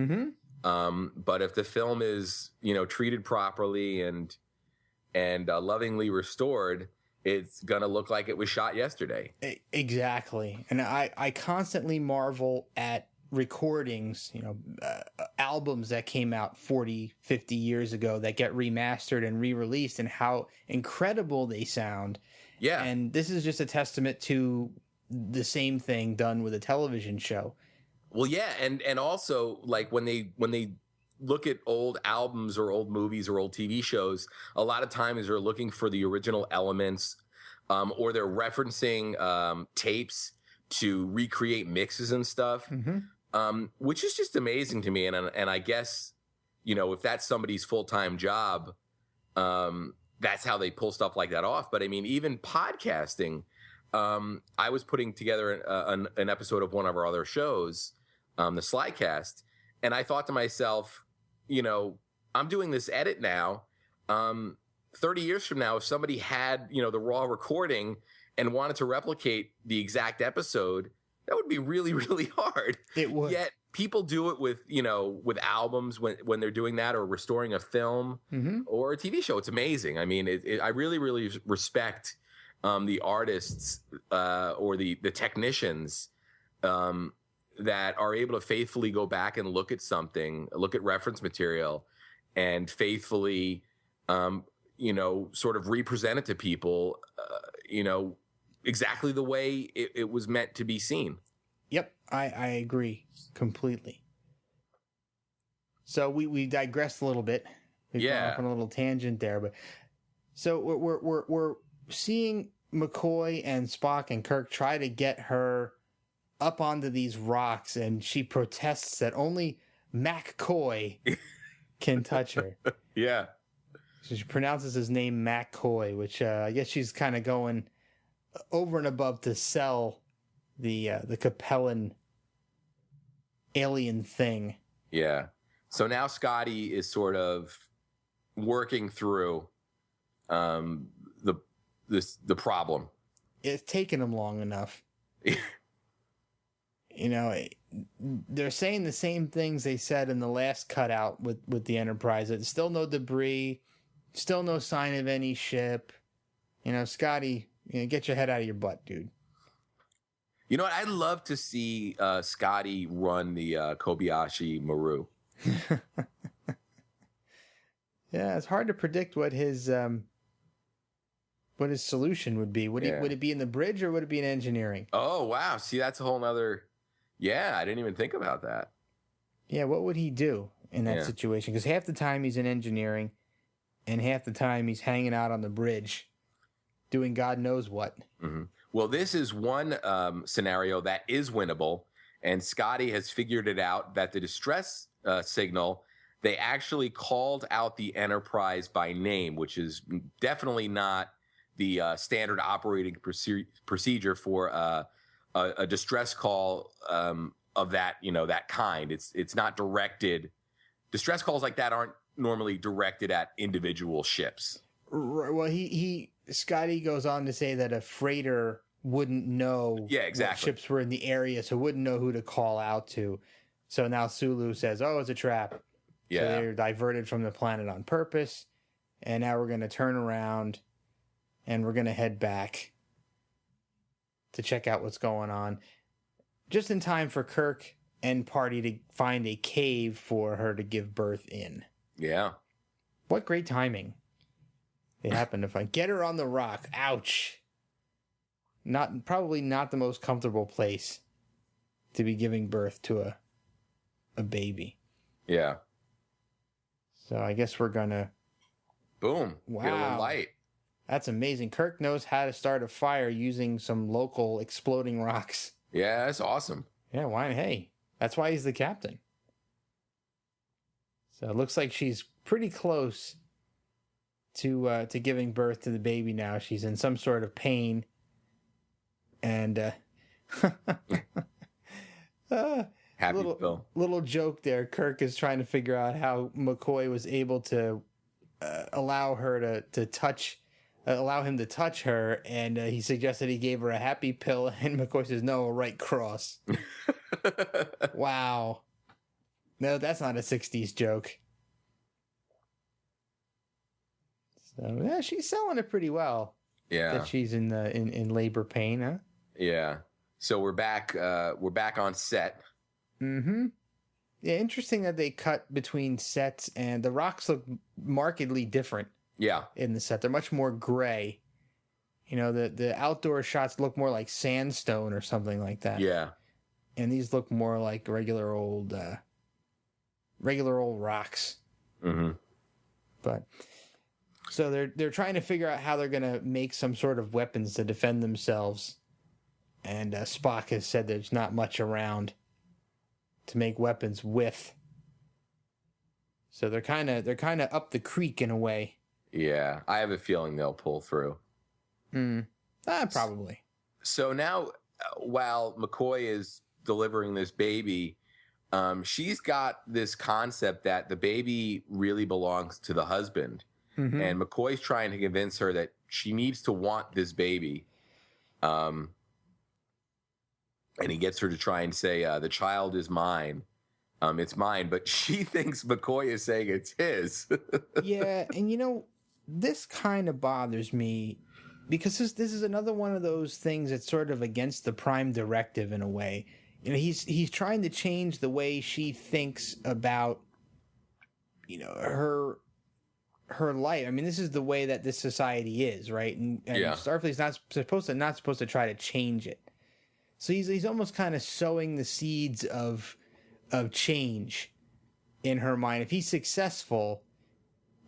But if the film is, treated properly and lovingly restored, it's going to look like it was shot yesterday. Exactly. And I constantly marvel at recordings, albums that came out 40, 50 years ago that get remastered and re-released and how incredible they sound. Yeah. And this is just a testament to the same thing done with a television show. Well, yeah. And also, like, when they look at old albums or old movies or old TV shows, a lot of times they're looking for the original elements, or they're referencing tapes to recreate mixes and stuff, which is just amazing to me. And I guess, if that's somebody's full-time job, that's how they pull stuff like that off. But I mean, even podcasting, I was putting together an episode of one of our other shows, the Slycast, and I thought to myself, I'm doing this edit now. 30 years from now, if somebody had, the raw recording and wanted to replicate the exact episode, that would be really, really hard. It would. Yet people do it with albums when they're doing that, or restoring a film or a TV show. It's amazing. I mean, I really, really respect the artists or the technicians that are able to faithfully go back and look at something, look at reference material, and faithfully, sort of represent it to people, exactly the way it was meant to be seen. Yep, I agree completely. So we digressed a little bit. We've gone off on a little tangent there, but so we're seeing McCoy and Spock and Kirk try to get her up onto these rocks, and she protests that only McCoy can touch her. Yeah. So she pronounces his name McCoy, which I guess she's kind of going over and above to sell the Capellan alien thing. Yeah. So now Scotty is sort of working through the problem. It's taken him long enough. They're saying the same things they said in the last cutout with the Enterprise. There's still no debris, still no sign of any ship. Scotty, get your head out of your butt, dude. You know what? I'd love to see Scotty run the Kobayashi Maru. Yeah, it's hard to predict what his solution would be. Would it be in the bridge or would it be in engineering? Oh, wow. See, that's a whole nother... Yeah, I didn't even think about that. Yeah, what would he do in that situation? Because half the time he's in engineering and half the time he's hanging out on the bridge doing God knows what. Mm-hmm. Well, this is one scenario that is winnable, and Scotty has figured it out that the distress signal, they actually called out the Enterprise by name, which is definitely not the standard operating procedure for a distress call of that, that kind. It's not directed. Distress calls like that aren't normally directed at individual ships. Well, Scotty goes on to say that a freighter wouldn't know what ships were in the area, so wouldn't know who to call out to. So now Sulu says, oh, it's a trap. Yeah. So they're diverted from the planet on purpose, and now we're going to turn around and we're going to head back to check out what's going on. Just in time for Kirk and party to find a cave for her to give birth in. Yeah. What great timing. They happen to find. Get her on the rock. Ouch. Probably not the most comfortable place to be giving birth to a baby. Yeah. So I guess we're gonna... Boom. Wow. Get a little light. That's amazing. Kirk knows how to start a fire using some local exploding rocks. Yeah, that's awesome. Yeah, why? Hey, that's why he's the captain. So it looks like she's pretty close to giving birth to the baby now. She's in some sort of pain. And Happy Phil. Little joke there. Kirk is trying to figure out how McCoy was able to allow him to touch her, and he suggested he gave her a happy pill, and McCoy says, no, a right cross. Wow. No, that's not a 60s joke. So yeah, she's selling it pretty well. Yeah. That she's in labor pain, huh? Yeah. So we're back on set. Mm-hmm. Yeah, interesting that they cut between sets, and the rocks look markedly different. Yeah. In the set. They're much more gray. The outdoor shots look more like sandstone or something like that. Yeah. And these look more like regular old rocks. Mm-hmm. But so they're trying to figure out how they're gonna make some sort of weapons to defend themselves. And Spock has said there's not much around to make weapons with. So they're kind of up the creek in a way. Yeah, I have a feeling they'll pull through. Probably. So now, while McCoy is delivering this baby, she's got this concept that the baby really belongs to the husband. Mm-hmm. And McCoy's trying to convince her that she needs to want this baby. And he gets her to try and say, the child is mine. It's mine. But she thinks McCoy is saying it's his. Yeah, and this kind of bothers me because this is another one of those things that's sort of against the Prime Directive in a way. He's trying to change the way she thinks about her life. I mean, this is the way that this society is, right? And Starfleet's not supposed to try to change it. So he's almost kind of sowing the seeds of change in her mind. If he's successful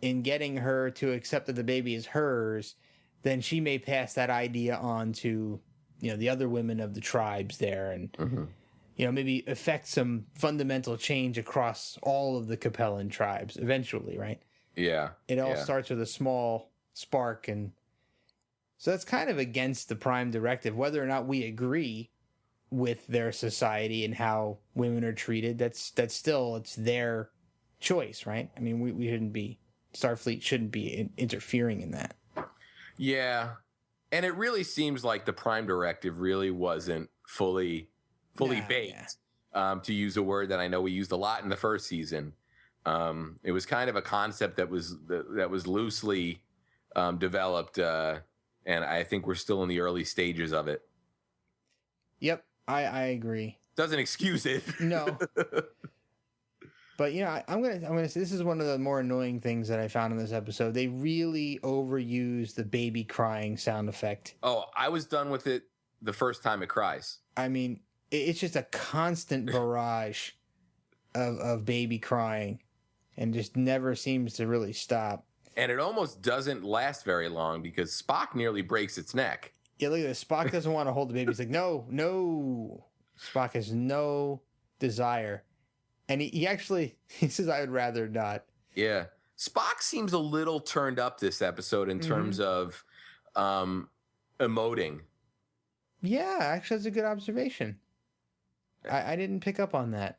in getting her to accept that the baby is hers, then she may pass that idea on to, the other women of the tribes there and, maybe affect some fundamental change across all of the Capellan tribes eventually, right? Yeah. It all starts with a small spark. And so that's kind of against the Prime Directive, whether or not we agree with their society and how women are treated. That's still, it's their choice, right? I mean, we shouldn't be... Starfleet shouldn't be interfering in that. Yeah. And it really seems like the Prime Directive really wasn't fully baked, to use a word that I know we used a lot in the first season. It was kind of a concept that was loosely developed, and I think we're still in the early stages of it. Yep. I agree. Doesn't excuse it. No. But I'm gonna say this is one of the more annoying things that I found in this episode. They really overused the baby crying sound effect. Oh, I was done with it the first time it cries. I mean, it's just a constant barrage of baby crying, and just never seems to really stop. And it almost doesn't last very long because Spock nearly breaks its neck. Yeah, look at this. Spock doesn't want to hold the baby. He's like, no. Spock has no desire. And he says, I would rather not. Yeah. Spock seems a little turned up this episode in terms of emoting. Yeah, actually, that's a good observation. I didn't pick up on that.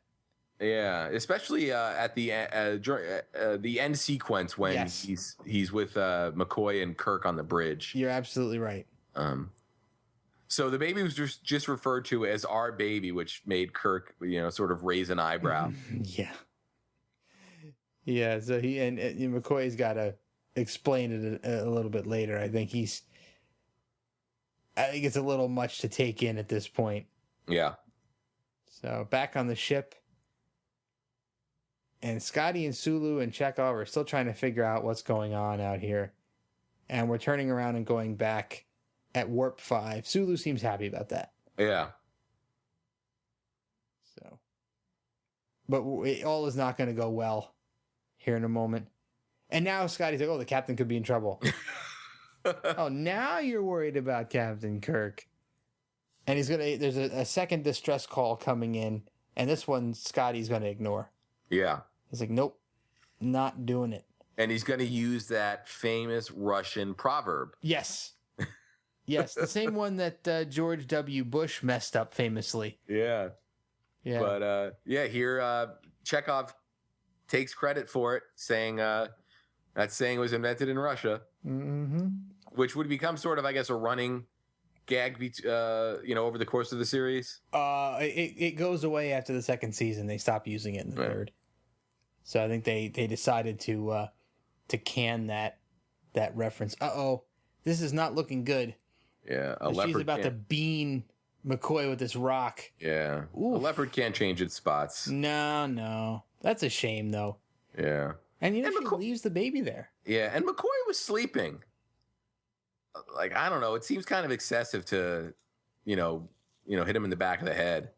Yeah, especially at the end sequence when he's with McCoy and Kirk on the bridge. You're absolutely right. So the baby was just referred to as our baby, which made Kirk, sort of raise an eyebrow. Yeah. Yeah, so he and McCoy's got to explain it a little bit later. I think it's a little much to take in at this point. Yeah. So back on the ship, and Scotty and Sulu and Chekhov are still trying to figure out what's going on out here. And we're turning around and going back at Warp 5. Sulu seems happy about that. Yeah. So, but it all is not going to go well here in a moment. And now Scotty's like, oh, the captain could be in trouble. Oh, now you're worried about Captain Kirk. And there's a second distress call coming in, and this one Scotty's going to ignore. Yeah. He's like, nope, not doing it. And he's going to use that famous Russian proverb. Yes. Yes, the same one that George W. Bush messed up famously. Yeah. Yeah. But, here Chekhov takes credit for it, saying that saying was invented in Russia. Mm-hmm. Which would become sort of, I guess, a running gag, over the course of the series. It goes away after the second season. They stop using it in the third. So I think they decided to can that reference. Uh-oh, this is not looking good. Yeah, she's about to bean McCoy with this rock. Yeah. Oof. A leopard can't change its spots. No. That's a shame, though. Yeah. And she leaves the baby there. Yeah, and McCoy was sleeping. Like, I don't know. It seems kind of excessive to, hit him in the back of the head.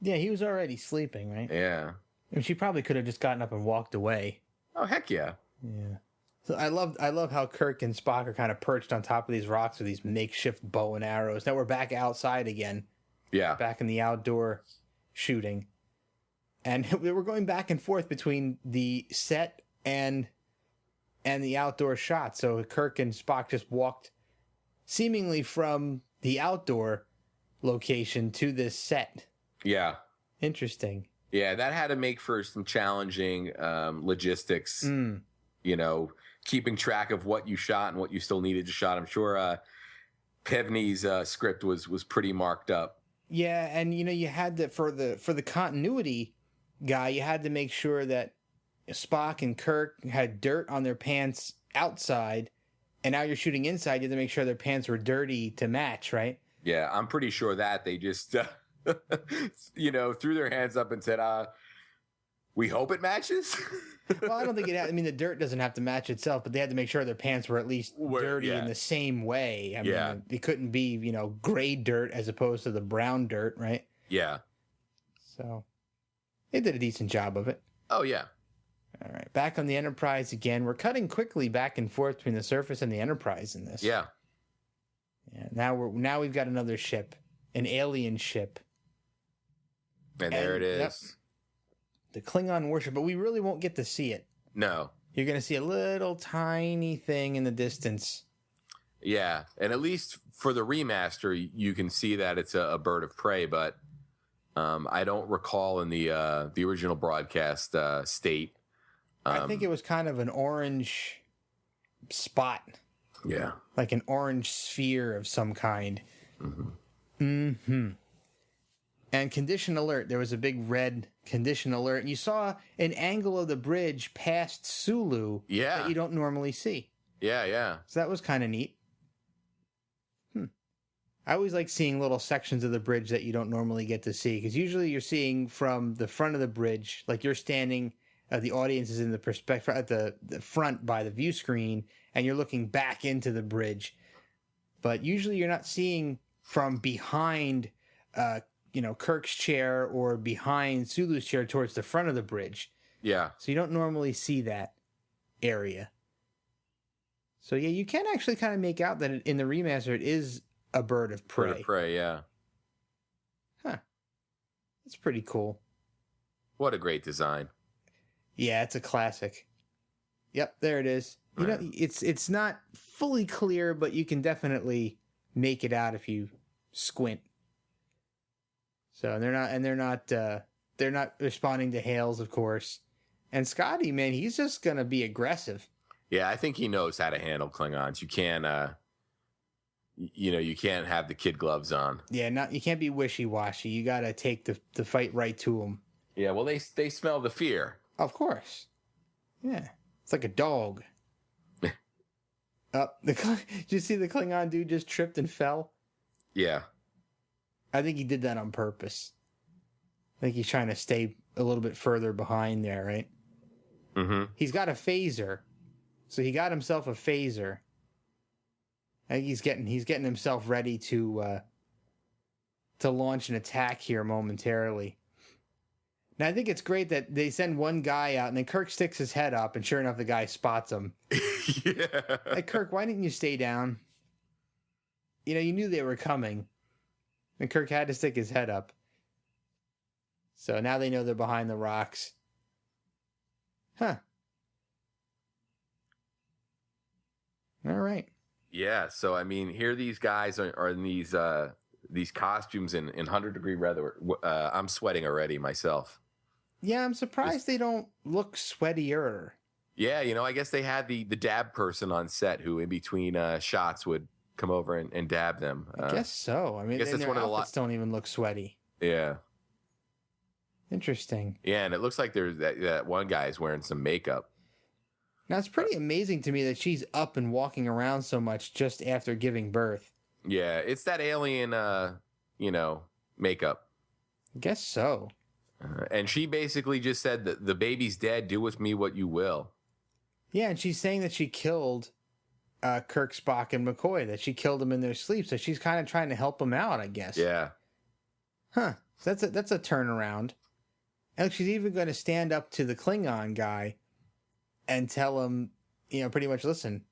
Yeah, he was already sleeping, right? Yeah. And she probably could have just gotten up and walked away. Oh, heck yeah. Yeah. So I love how Kirk and Spock are kind of perched on top of these rocks with these makeshift bow and arrows. Now we're back outside again. Yeah. Back in the outdoor shooting. And we're going back and forth between the set and the outdoor shot. So Kirk and Spock just walked seemingly from the outdoor location to this set. Yeah. Interesting. Yeah, that had to make for some challenging logistics, keeping track of what you shot and what you still needed to shot. I'm sure Pevney's script was pretty marked up. Yeah, and you had to for the continuity guy, you had to make sure that Spock and Kirk had dirt on their pants outside, and now you're shooting inside. You have to make sure their pants were dirty to match, right? Yeah, I'm pretty sure that they just threw their hands up and said, we hope it matches. Well, I don't think the dirt doesn't have to match itself, but they had to make sure their pants were at least dirty in the same way. I mean, it couldn't be, gray dirt as opposed to the brown dirt, right? Yeah. So they did a decent job of it. Oh, yeah. All right. Back on the Enterprise again. We're cutting quickly back and forth between the Surface and the Enterprise in this. Yeah. Yeah. Now we've got another ship, an alien ship. And there it is. Yep, the Klingon warship, but we really won't get to see it. No. You're going to see a little tiny thing in the distance. Yeah, and at least for the remaster, you can see that it's a bird of prey, but I don't recall in the original broadcast state. I think it was kind of an orange spot. Yeah. Like an orange sphere of some kind. Mm-hmm. Mm-hmm. And condition alert. There was a big red condition alert. And you saw an angle of the bridge past Sulu that you don't normally see. Yeah, yeah. So that was kind of neat. I always like seeing little sections of the bridge that you don't normally get to see, because usually you're seeing from the front of the bridge, like you're standing, the audience is in the perspective at the front by the view screen, and you're looking back into the bridge. But usually you're not seeing from behind, Kirk's chair or behind Sulu's chair towards the front of the bridge. Yeah. So you don't normally see that area. So yeah, you can actually kind of make out that in the remaster it is a bird of prey. Bird of prey, yeah. Huh. That's pretty cool. What a great design. Yeah, it's a classic. Yep, there it is. You know, it's not fully clear, but you can definitely make it out if you squint. So they're not responding to hails, of course. And Scotty, man, he's just gonna be aggressive. Yeah, I think he knows how to handle Klingons. You can't, you can't have the kid gloves on. Yeah, you can't be wishy-washy. You gotta take the fight right to him. Yeah, well, they smell the fear. Of course. Yeah, it's like a dog. Did you see the Klingon dude just tripped and fell? Yeah. I think he did that on purpose. I think he's trying to stay a little bit further behind there, right? Mm-hmm. He's got a phaser. So he got himself a phaser. I think he's getting himself ready to launch an attack here momentarily. Now, I think it's great that they send one guy out, and then Kirk sticks his head up, and sure enough, the guy spots him. Yeah. Like, Kirk, why didn't you stay down? You know, you knew they were coming. And Kirk had to stick his head up. So now they know they're behind the rocks. Huh. All right. Yeah, so I mean, here these guys are in these costumes in 100-degree weather. I'm sweating already myself. Yeah, I'm surprised they don't look sweatier. Yeah, I guess they had the dab person on set who in between shots would come over and dab them. I guess so. I mean, guess that's their one of the outfits don't even look sweaty. Yeah. Interesting. Yeah, and it looks like there's that one guy is wearing some makeup. Now, it's pretty amazing to me that she's up and walking around so much just after giving birth. Yeah, it's that alien, makeup. I guess so. And she basically just said that the baby's dead. Do with me what you will. Yeah, and she's saying that she killed Kirk, Spock, and McCoy, that she killed them in their sleep. So she's kind of trying to help them out, I guess. Yeah. Huh. So that's a turnaround. And she's even going to stand up to the Klingon guy and tell him, pretty much, listen,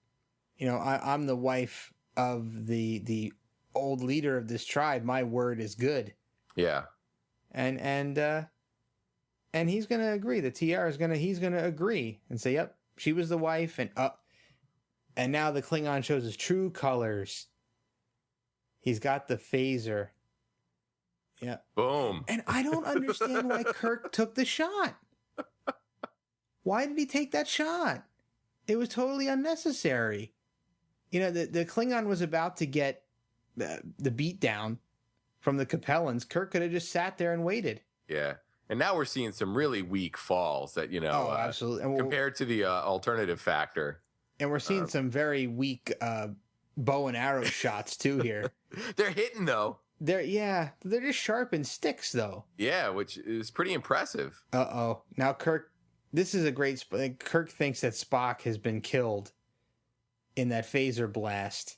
I'm the wife of the old leader of this tribe. My word is good. Yeah. And he's going to agree. The TR he's going to agree and say, yep, she was the wife, and now the Klingon shows his true colors. He's got the phaser. Yeah. Boom. And I don't understand why Kirk took the shot. Why did he take that shot? It was totally unnecessary. The Klingon was about to get the beat down from the Capellans. Kirk could have just sat there and waited. Yeah. And now we're seeing some really weak falls that, absolutely. Compared to the alternative factor. And we're seeing some very weak bow and arrow shots, too, here. They're hitting, though. They're just sharpened sticks, though. Yeah, which is pretty impressive. Uh-oh. Now, Kirk, this is a great... Kirk thinks that Spock has been killed in that phaser blast.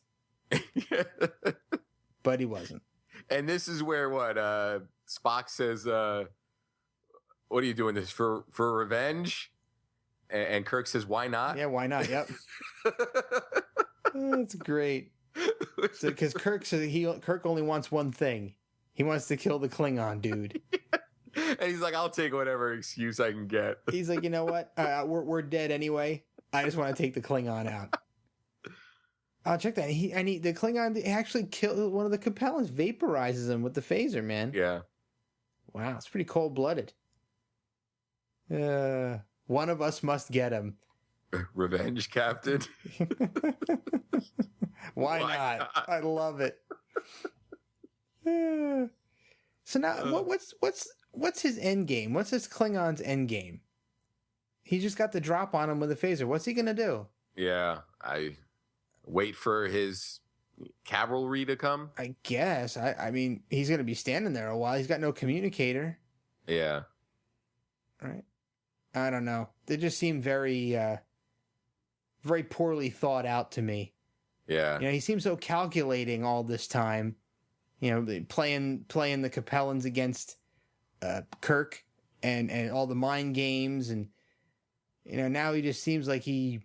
But he wasn't. And this is where, Spock says, what are you doing this for revenge? And Kirk says, why not? Yeah, why not? Yep. That's great. So, because Kirk says Kirk only wants one thing. He wants to kill the Klingon dude. And he's like, I'll take whatever excuse I can get. He's like, you know what? We're dead anyway. I just want to take the Klingon out. I'll check that. The Klingon actually killed one of the Capellans, vaporizes him with the phaser, man. Yeah. Wow, it's pretty cold-blooded. One of us must get him. Revenge, Captain. Why not? I love it. So now, what's his end game? What's this Klingon's end game? He just got the drop on him with a phaser. What's he gonna do? Yeah, I wait for his cavalry to come. I guess. I mean, he's going to be standing there a while. He's got no communicator. Yeah. Right. I don't know. They just seem very, very poorly thought out to me. Yeah. You know, he seems so calculating all this time. You know, playing the Capellans against Kirk and all the mind games, and you know, now he just seems like he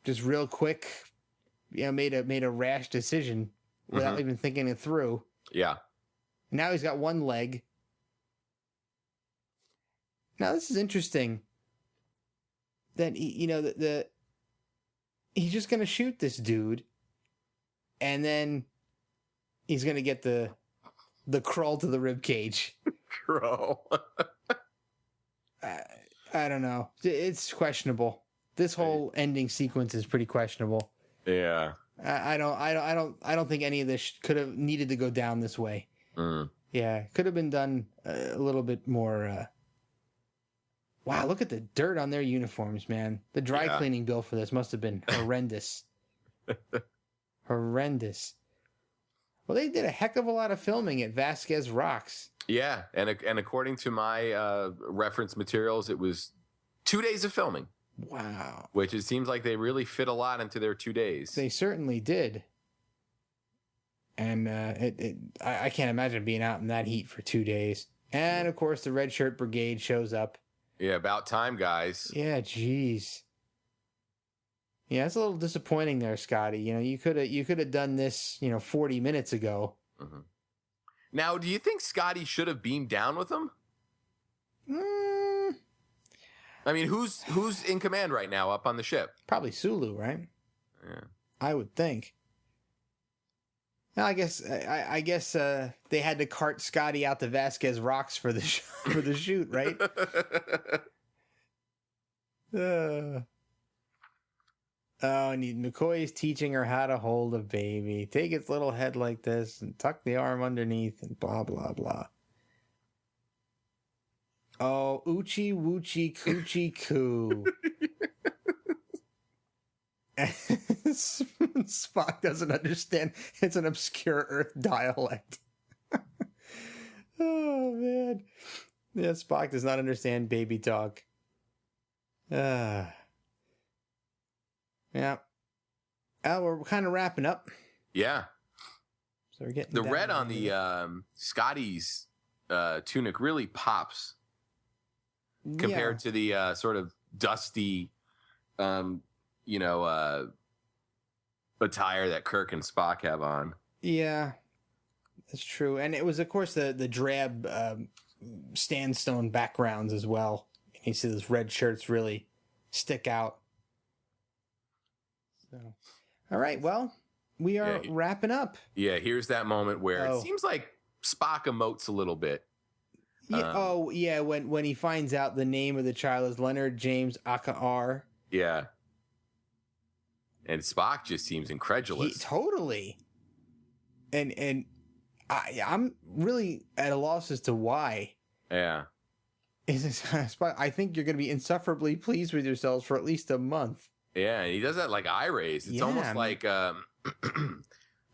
just real quick, you know, made a rash decision without even thinking it through. Yeah. Now he's got one leg. Now this is interesting. That you know the he's just gonna shoot this dude, and then he's gonna get the crawl to the rib cage. Crawl. I don't know. It's questionable. This whole ending sequence is pretty questionable. Yeah. I don't think any of this could have needed to go down this way. Yeah, could have been done a little bit more. Wow, look at the dirt on their uniforms, man. The dry cleaning bill for this must have been horrendous. Horrendous. Well, they did a heck of a lot of filming at Vasquez Rocks. Yeah, and according to my reference materials, it was 2 days of filming. Wow. Which it seems like they really fit a lot into their 2 days. They certainly did. And I can't imagine being out in that heat for 2 days. And, of course, the Red Shirt Brigade shows up. Yeah, about time, guys. Yeah, jeez. Yeah, it's a little disappointing there, Scotty. You know, you could have done this, 40 minutes ago. Mm-hmm. Now, do you think Scotty should have beamed down with him? I mean, who's in command right now up on the ship? Probably Sulu, right? Yeah, I would think. Well, I guess they had to cart Scotty out to Vasquez Rocks for the shoot, right? And McCoy is teaching her how to hold a baby. Take its little head like this and tuck the arm underneath and blah, blah, blah. Oh, oochie woochie coochie coo. Spock doesn't understand. It's an obscure Earth dialect. Oh, man. Yeah, Spock does not understand baby talk. Yeah. We're kind of wrapping up. Yeah. So we're getting the red on the Scotty's tunic really pops compared to the sort of dusty, attire that Kirk and Spock have on. Yeah, that's true. And it was, of course, the drab sandstone backgrounds as well. You see those red shirts really stick out. So, all right, well, we are wrapping up. Yeah, here's that moment where it seems like Spock emotes a little bit. Yeah, when he finds out the name of the child is Leonard James Akar. Yeah. And Spock just seems incredulous. Totally. And I'm really at a loss as to why. Yeah. Spock, I think you're going to be insufferably pleased with yourselves for at least a month. Yeah, and he does that like eye raise. It's almost like a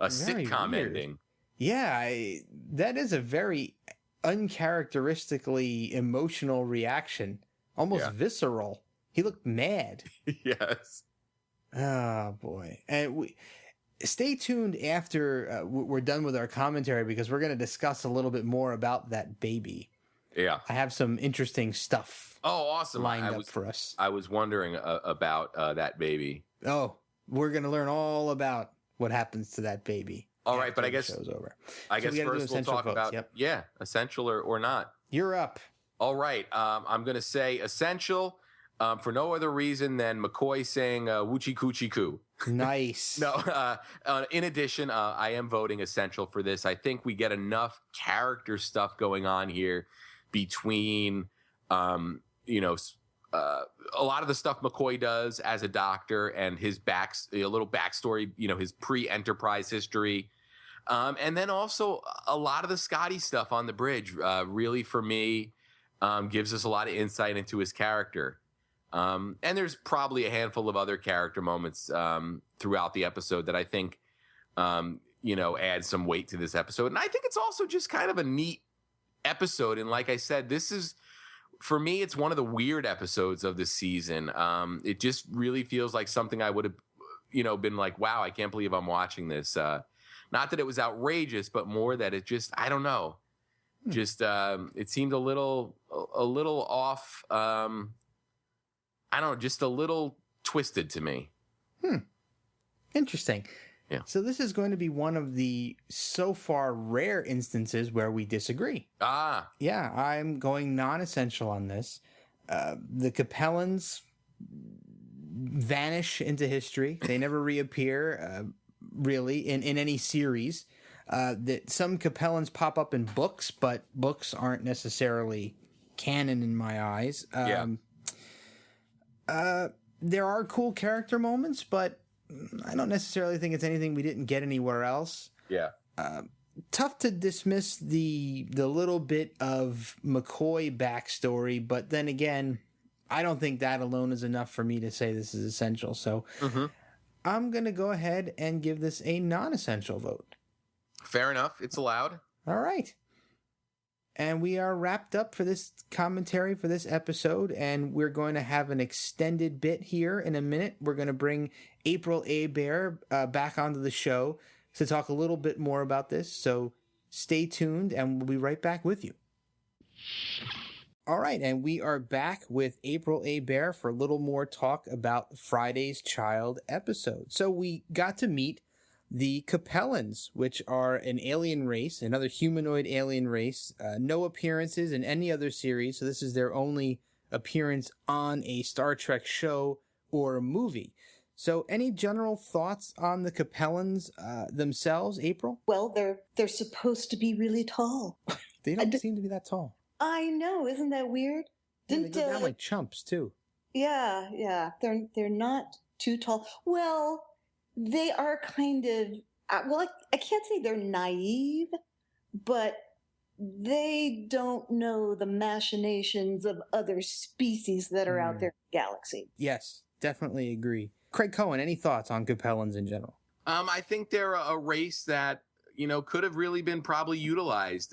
sitcom weird ending. Yeah, that is a very uncharacteristically emotional reaction. Almost visceral. He looked mad. Yes. Oh, boy. And stay tuned after we're done with our commentary, because we're going to discuss a little bit more about that baby. Yeah. I have some interesting stuff. Oh, awesome. Lined up for us. I was wondering about that baby. Oh, we're going to learn all about what happens to that baby. All right, but I guess show's over. I guess first we'll talk about Yep. essential or not. You're up. All right. I'm going to say essential for no other reason than McCoy saying woochie coochie coo. Nice. No, in addition, I am voting essential for this. I think we get enough character stuff going on here between, a lot of the stuff McCoy does as a doctor and his a little backstory, his pre-Enterprise history. And then also a lot of the Scotty stuff on the bridge really, for me, gives us a lot of insight into his character. And there's probably a handful of other character moments throughout the episode that I think add some weight to this episode. And I think it's also just kind of a neat episode. And like I said, this is, for me, it's one of the weird episodes of the season. It just really feels like something I would have, been like, wow, I can't believe I'm watching this. Not that it was outrageous, but more that it just, I don't know. Just, it seemed a little off. I don't know, just a little twisted to me. Interesting. Yeah. So this is going to be one of the so far rare instances where we disagree. Ah. Yeah, I'm going non-essential on this. The Capellans vanish into history. They never reappear, really, in any series. That some Capellans pop up in books, but books aren't necessarily canon in my eyes. There are cool character moments, but I don't necessarily think it's anything we didn't get anywhere else. Yeah. Tough to dismiss the little bit of McCoy backstory, but then again, I don't think that alone is enough for me to say this is essential. So I'm going to go ahead and give this a non-essential vote. Fair enough. It's allowed. All right. And we are wrapped up for this commentary for this episode, and we're going to have an extended bit here in a minute. We're going to bring April Hebert back onto the show to talk a little bit more about this. So stay tuned, and we'll be right back with you. All right, and we are back with April Hebert for a little more talk about Friday's Child episode. So we got to meet the Capellans, which are an alien race, another humanoid alien race. No appearances in any other series, so this is their only appearance on a Star Trek show or a movie. So any general thoughts on the Capellans themselves, April? Well, they're supposed to be really tall. They don't seem to be that tall. I know, isn't that weird? Yeah, they go down like chumps, too. Yeah. They're not too tall. Well, they are kind of, I can't say they're naive, but they don't know the machinations of other species that are out there in the galaxy. Yes, definitely agree. Craig Cohen, any thoughts on Capellans in general? I think they're a race that, could have really been probably utilized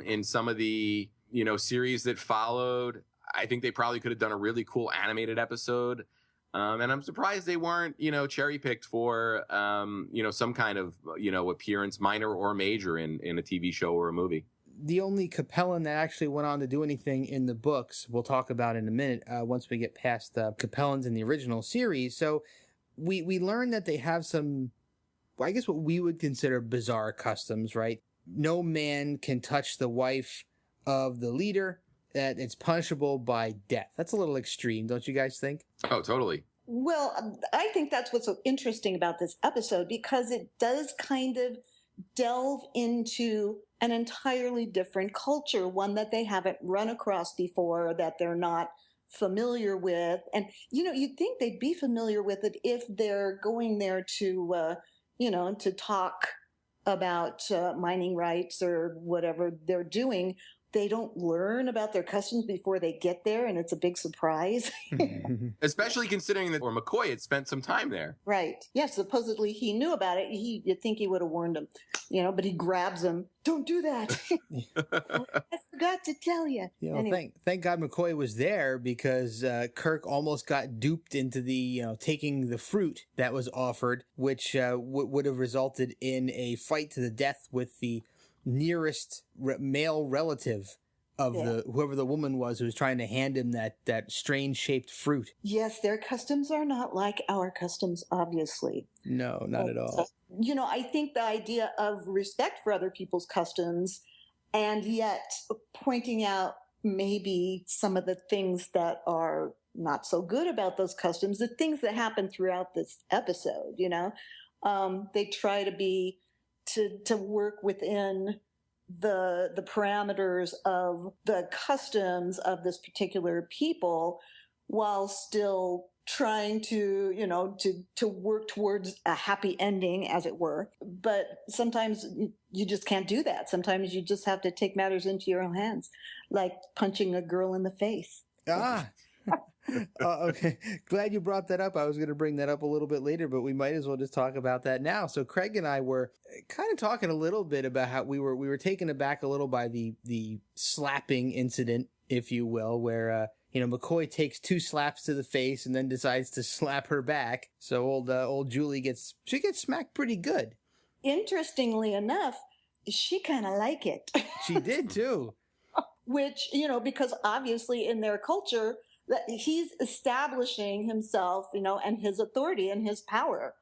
in some of the, series that followed. I think they probably could have done a really cool animated episode. And I'm surprised they weren't, cherry picked for, some kind of, appearance, minor or major in a TV show or a movie. The only Capellan that actually went on to do anything in the books, we'll talk about in a minute, once we get past the Capellans in the original series. So we learned that they have some, I guess what we would consider bizarre customs, right? No man can touch the wife of the leader. That it's punishable by death. That's a little extreme, don't you guys think? Oh, totally. Well, I think that's what's so interesting about this episode, because it does kind of delve into an entirely different culture, one that they haven't run across before, that they're not familiar with. And, you'd think they'd be familiar with it if they're going there to, to talk about mining rights or whatever they're doing. They don't learn about their customs before they get there, and it's a big surprise. Especially considering that McCoy had spent some time there. Right. Yeah, supposedly he knew about it. You'd think he would have warned him, but he grabs him. Don't do that. I forgot to tell you. Anyway. Thank God McCoy was there, because Kirk almost got duped into the taking the fruit that was offered, which would have resulted in a fight to the death with the nearest male relative of whoever the woman was who was trying to hand him that strange shaped fruit. Yes, their customs are not like our customs, obviously. No, not at all. I think the idea of respect for other people's customs, and yet pointing out maybe some of the things that are not so good about those customs, the things that happen throughout this episode, they try to work within the parameters of the customs of this particular people, while still trying to work towards a happy ending, as it were. But sometimes you just can't do that. Sometimes you just have to take matters into your own hands, like punching a girl in the face. Okay, glad you brought that up. I was going to bring that up a little bit later, but we might as well just talk about that now. So Craig and I were kind of talking a little bit about how we were taken aback a little by the slapping incident, if you will, where McCoy takes 2 slaps to the face and then decides to slap her back. So old Julie gets smacked pretty good. Interestingly enough, she kind of like it. She did too. Which, because obviously in their culture, that he's establishing himself, and his authority and his power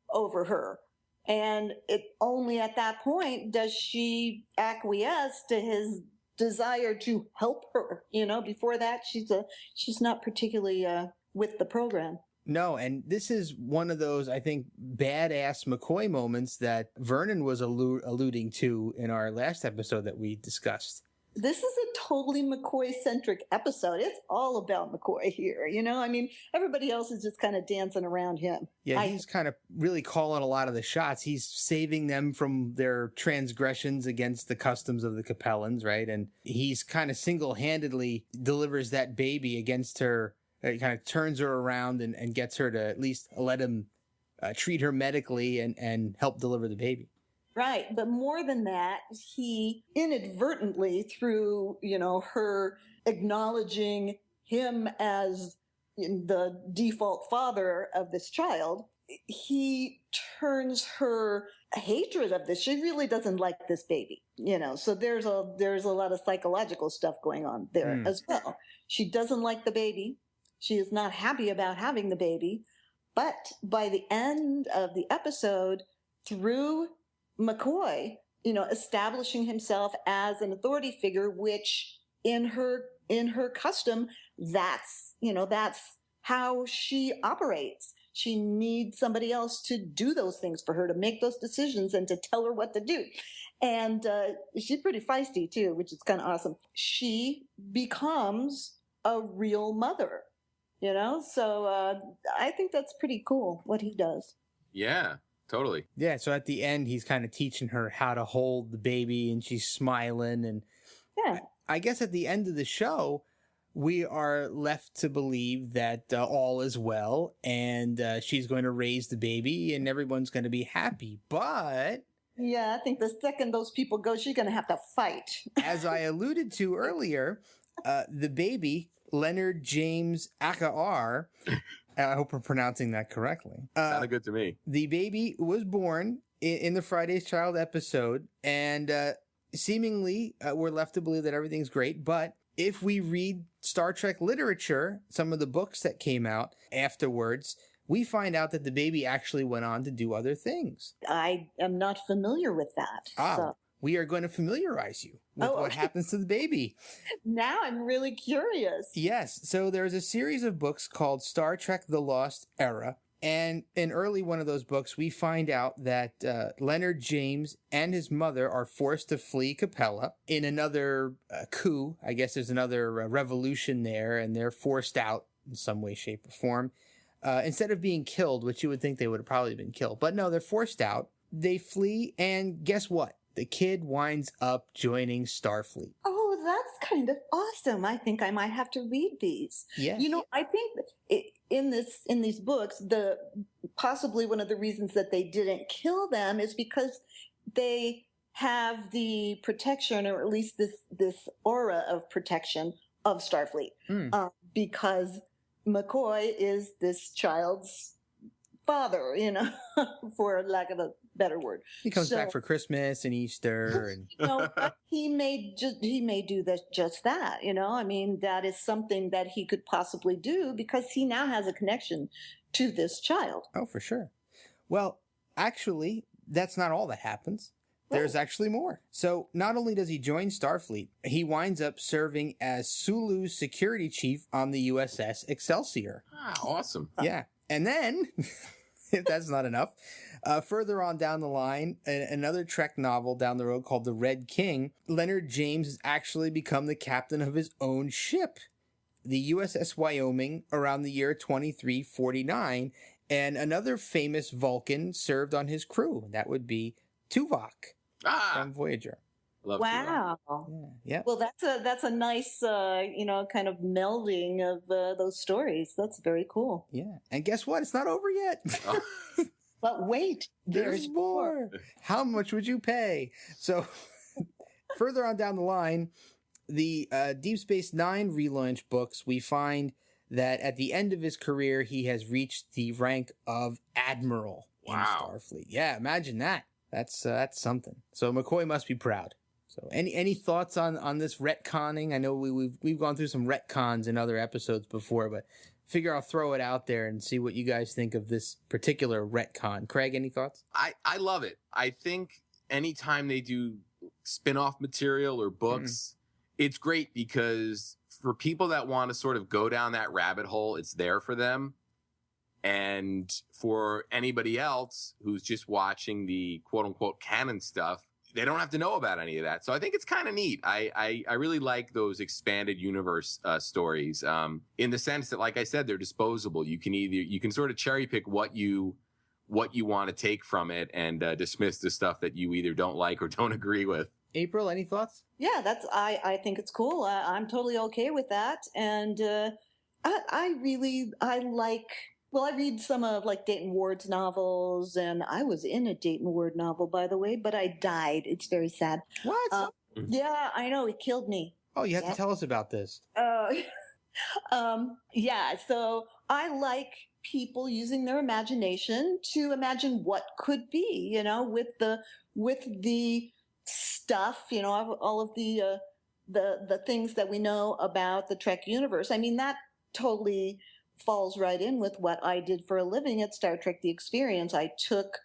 over her. And it only at that point does she acquiesce to his desire to help her. Before that, she's not particularly with the program. No, and this is one of those, I think, badass McCoy moments that Vernon was alluding to in our last episode that we discussed. This is a totally McCoy-centric episode. It's all about McCoy here, everybody else is just kind of dancing around him. Yeah, he's kind of really calling a lot of the shots. He's saving them from their transgressions against the customs of the Capellans, right? And he's kind of single-handedly delivers that baby against her. He kind of turns her around and gets her to at least let him treat her medically and help deliver the baby. Right. But more than that, he inadvertently, through, her acknowledging him as the default father of this child, he turns her hatred of this. She really doesn't like this baby, so there's a lot of psychological stuff going on there as well. She doesn't like the baby. She is not happy about having the baby. But by the end of the episode, through McCoy, establishing himself as an authority figure, which in her custom, that's how she operates. She needs somebody else to do those things for her, to make those decisions and to tell her what to do. And she's pretty feisty too, which is kind of awesome. She becomes a real mother, so I think that's pretty cool what he does. Yeah. Totally. Yeah, so at the end, he's kind of teaching her how to hold the baby, and she's smiling. And yeah, I guess at the end of the show, we are left to believe that all is well, and she's going to raise the baby, and everyone's going to be happy. But yeah, I think the second those people go, she's going to have to fight. As I alluded to earlier, the baby, Leonard James Akar, I hope we're pronouncing that correctly. Sounded good to me. The baby was born in the Friday's Child episode, and seemingly we're left to believe that everything's great. But if we read Star Trek literature, some of the books that came out afterwards, we find out that the baby actually went on to do other things. I am not familiar with that. So. We are going to familiarize you with what happens to the baby. Now I'm really curious. Yes. So there's a series of books called Star Trek: The Lost Era. And in early one of those books, we find out that Leonard James and his mother are forced to flee Capella in another coup. I guess there's another revolution there, and they're forced out in some way, shape, or form. Instead of being killed, which you would think they would have probably been killed. But no, they're forced out. They flee, and guess what? The kid winds up joining Starfleet. Oh, that's kind of awesome. I think I might have to read these. Yeah. I think in these books, possibly one of the reasons that they didn't kill them is because they have the protection, or at least this aura of protection of Starfleet, because McCoy is this child's father, for lack of a better word. He comes back for Christmas and Easter, and he may do just that. That is something that he could possibly do because he now has a connection to this child. Oh, for sure. Well, actually, that's not all that happens. There's actually more. So not only does he join Starfleet, he winds up serving as Sulu's security chief on the USS Excelsior. Ah, awesome. Yeah. And then, if that's not enough, further on down the line, another Trek novel down the road called The Red King, Leonard James has actually become the captain of his own ship, the USS Wyoming, around the year 2349, and another famous Vulcan served on his crew. That would be Tuvok from Voyager. Love Wow. Yeah. Well, that's a nice kind of melding of those stories. That's very cool. Yeah. And guess what? It's not over yet. Oh. But wait, There's more. How much would you pay? So further on down the line, the Deep Space Nine relaunch books, we find that at the end of his career, he has reached the rank of Admiral in Starfleet. Yeah, imagine that. That's something. So McCoy must be proud. So any thoughts on this retconning? I know we've gone through some retcons in other episodes before, but figure I'll throw it out there and see what you guys think of this particular retcon. Craig, any thoughts? I love it. I think anytime they do spin-off material or books, it's great because for people that want to sort of go down that rabbit hole, it's there for them. And for anybody else who's just watching the quote-unquote canon stuff, they don't have to know about any of that. So I think it's kind of neat. I really like those expanded universe stories in the sense that, like I said, they're disposable. You can sort of cherry pick what you want to take from it and dismiss the stuff that you either don't like or don't agree with. April, any thoughts? Yeah, I think it's cool. I'm totally okay with that. And I like. Well, I read some of like Dayton Ward's novels, and I was in a Dayton Ward novel, by the way, but I died. It's very sad. What? Yeah, I know. He killed me. Oh, you have to tell us about this. Yeah. So I like people using their imagination to imagine what could be, with the stuff, all of the things that we know about the Trek universe. I mean, that totally falls right in with what I did for a living at Star Trek The Experience. I took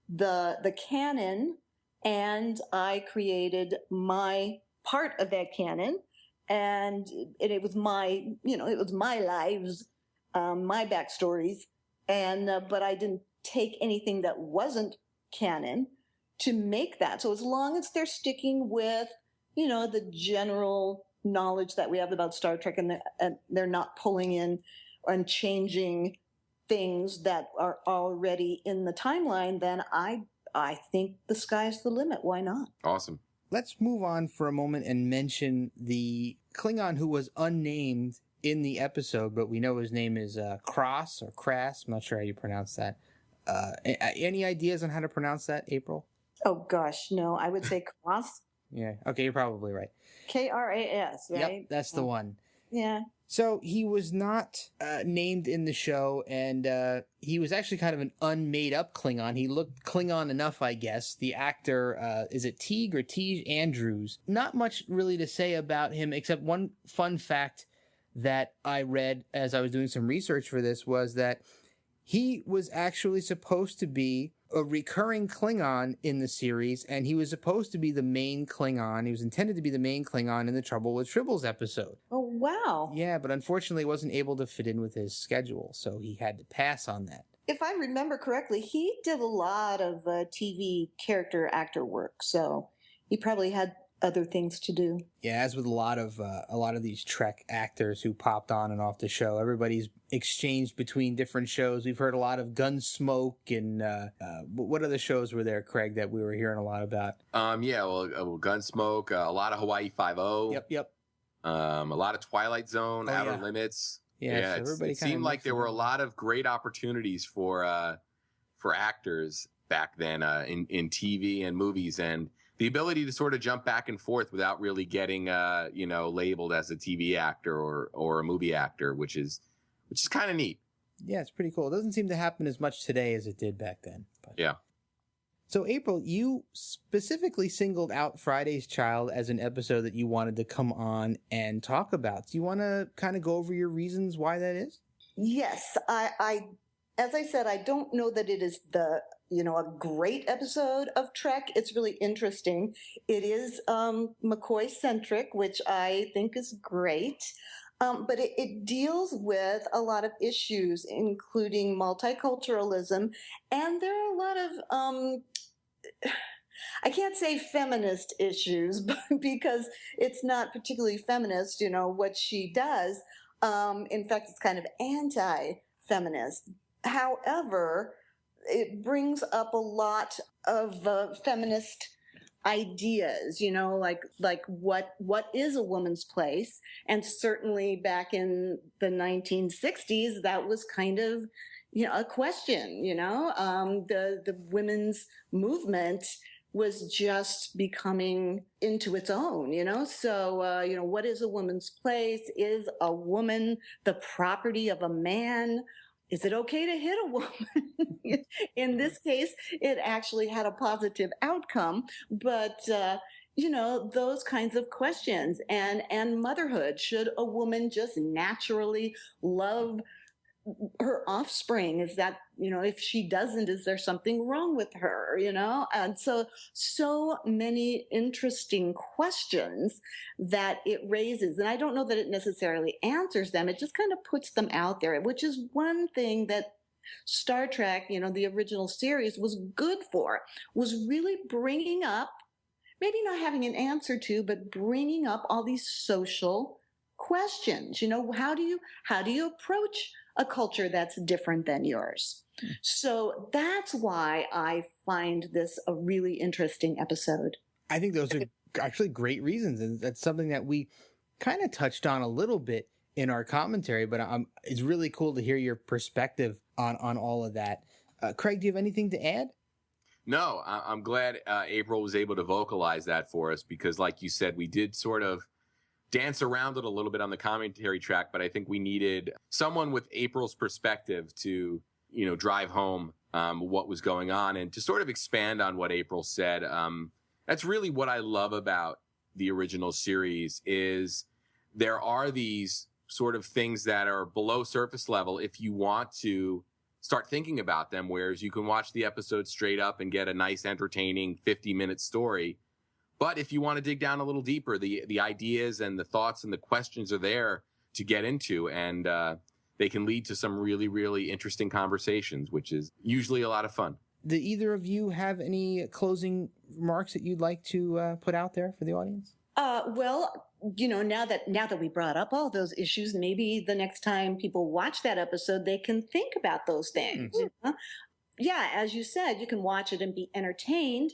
the canon and I created my part of that canon, and it was my lives, my backstories, and but I didn't take anything that wasn't canon to make that. So as long as they're sticking with the general knowledge that we have about Star Trek, and they're not pulling in and changing things that are already in the timeline, then I think the sky's the limit. Why not? Awesome. Let's move on for a moment and mention the Klingon who was unnamed in the episode, but we know his name is Cross or Crass. I'm not sure how you pronounce that. Any ideas on how to pronounce that, April? Oh, gosh, no. I would say Cross. Yeah. Okay, you're probably right. Kras, right? Yep, that's the one. Yeah. So he was not named in the show, and he was actually kind of an unmade-up Klingon. He looked Klingon enough, I guess. The actor, is it Teague or Teague Andrews? Not much really to say about him, except one fun fact that I read as I was doing some research for this was that he was actually supposed to be a recurring Klingon in the series, and he was supposed to be the main Klingon. He was intended to be the main Klingon in the Trouble with Tribbles episode. Oh, wow. Yeah, but unfortunately wasn't able to fit in with his schedule, so he had to pass on that. If I remember correctly, he did a lot of TV character actor work, so he probably had other things to do. Yeah, as with a lot of these Trek actors who popped on and off the show, everybody's exchanged between different shows. We've heard a lot of Gunsmoke and what other shows were there, Craig, that we were hearing a lot about? Gunsmoke, a lot of Hawaii Five-0. Yep. A lot of Twilight Zone, Outer Limits. Yeah, so it seemed like there were a lot of great opportunities for actors back then in TV and movies, and the ability to sort of jump back and forth without really getting labeled as a TV actor or a movie actor, which is kind of neat. Yeah, it's pretty cool. It doesn't seem to happen as much today as it did back then. But. Yeah. So, April, you specifically singled out Friday's Child as an episode that you wanted to come on and talk about. Do you want to kind of go over your reasons why that is? Yes. I as I said, I don't know that it is a great episode of Trek. It's really interesting. It is McCoy-centric, which I think is great. But it deals with a lot of issues, including multiculturalism. And there are a lot of, I can't say feminist issues, because it's not particularly feminist, what she does. In fact, it's kind of anti-feminist. However, it brings up a lot of feminist ideas, like what is a woman's place. And certainly back in the 1960s, that was kind of, a question. The women's movement was just becoming into its own, so what is a woman's place? Is a woman the property of a man? Is it okay to hit a woman? In this case, it actually had a positive outcome, but those kinds of questions. And motherhood, should a woman just naturally love her offspring? Is that, if she doesn't, is there something wrong with her? And so many interesting questions that it raises. And I don't know that it necessarily answers them. It just kind of puts them out there, which is one thing that Star Trek, the original series, was good for, was really bringing up, maybe not having an answer to, but bringing up all these social questions. How do you approach a culture that's different than yours? So that's why I find this a really interesting episode. I think those are actually great reasons, and that's something that we kind of touched on a little bit in our commentary, but it's really cool to hear your perspective on all of that. Craig, do you have anything to add? No, I'm glad April was able to vocalize that for us, because like you said, we did sort of dance around it a little bit on the commentary track, but I think we needed someone with April's perspective to, drive home what was going on and to sort of expand on what April said. That's really what I love about the original series, is there are these sort of things that are below surface level if you want to start thinking about them, whereas you can watch the episode straight up and get a nice, entertaining 50-minute story. But if you want to dig down a little deeper, the ideas and the thoughts and the questions are there to get into, and they can lead to some really, really interesting conversations, which is usually a lot of fun. Do either of you have any closing remarks that you'd like to put out there for the audience? Well, now that we brought up all those issues, maybe the next time people watch that episode, they can think about those things. Mm-hmm. Yeah, as you said, you can watch it and be entertained.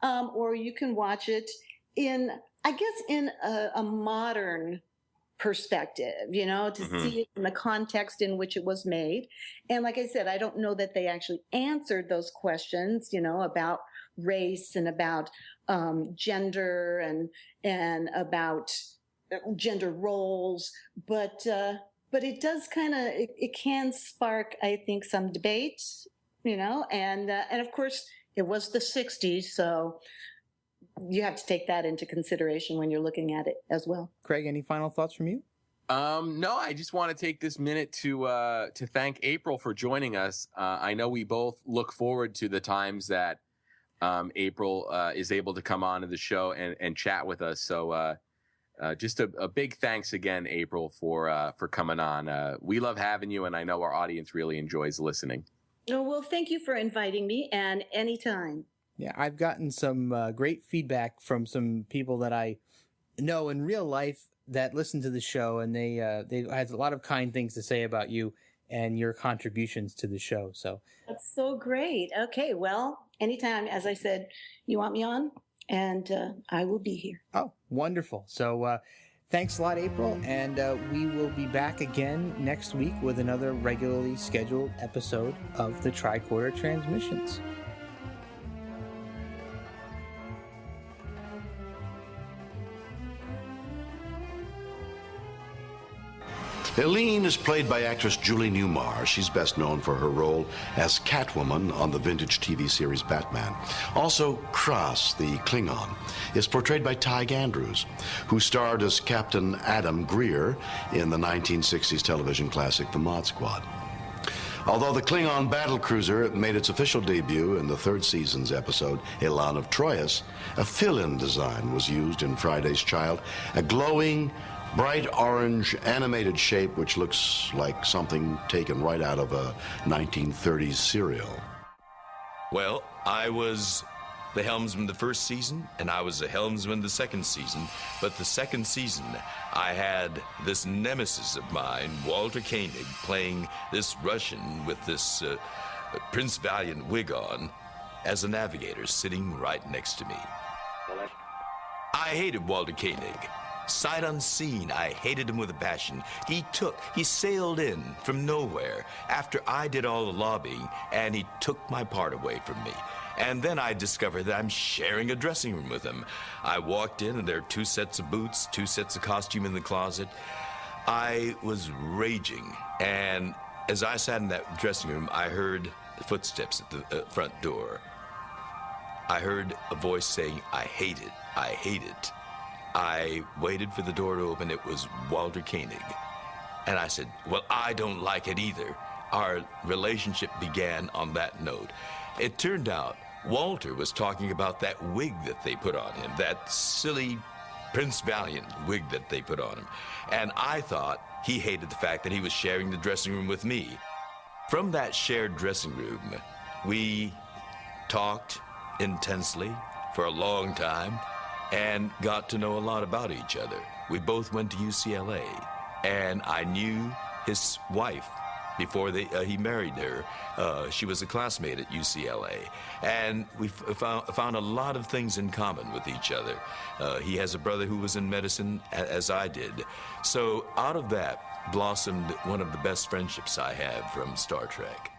Or you can watch it in a modern perspective, to mm-hmm. see it in the context in which it was made. And like I said, I don't know that they actually answered those questions, about race and about gender and about gender roles, but it does it can spark, I think, some debate, and of course, it was the 60s, so you have to take that into consideration when you're looking at it as well. Craig, any final thoughts from you? No, I just want to take this minute to thank April for joining us. I know we both look forward to the times that April is able to come on to the show and chat with us. So just a big thanks again, April, for coming on. We love having you, and I know our audience really enjoys listening. Oh, well, thank you for inviting me, and anytime. Yeah, I've gotten some great feedback from some people that I know in real life that listen to the show, and they had a lot of kind things to say about you and your contributions to the show. So that's so great. Okay, well, anytime, as I said, you want me on, and I will be here. Oh, wonderful. So thanks a lot, April, and we will be back again next week with another regularly scheduled episode of the Tricorder Transmissions. Helene is played by actress Julie Newmar. She's best known for her role as Catwoman on the vintage TV series Batman. Also, Krass, the Klingon, is portrayed by Tig Andrews, who starred as Captain Adam Greer in the 1960s television classic The Mod Squad. Although the Klingon battlecruiser made its official debut in the third season's episode, Elan of Troyes, a fill-in design was used in Friday's Child, a glowing, bright orange animated shape which looks like something taken right out of a 1930s serial. Well, I was the helmsman the first season, and I was the helmsman the second season. But the second season, I had this nemesis of mine, Walter Koenig, playing this Russian with this Prince Valiant wig on as a navigator sitting right next to me. I hated Walter Koenig. Sight unseen, I hated him with a passion. He sailed in from nowhere after I did all the lobbying, and he took my part away from me. And then I discovered that I'm sharing a dressing room with him. I walked in, and there are 2 sets of boots, 2 sets of costume in the closet. I was raging, and as I sat in that dressing room, I heard footsteps at the front door. I heard a voice saying, "I hate it, I hate it." I waited for the door to open. It was Walter Koenig. And I said, "Well, I don't like it either." Our relationship began on that note. It turned out Walter was talking about that wig that they put on him, that silly Prince Valiant wig that they put on him. And I thought he hated the fact that he was sharing the dressing room with me. From that shared dressing room, we talked intensely for a long time and got to know a lot about each other. We both went to UCLA, and I knew his wife before he married her. She was a classmate at UCLA, and we found a lot of things in common with each other. He has a brother who was in medicine, as I did. So out of that blossomed one of the best friendships I have from Star Trek.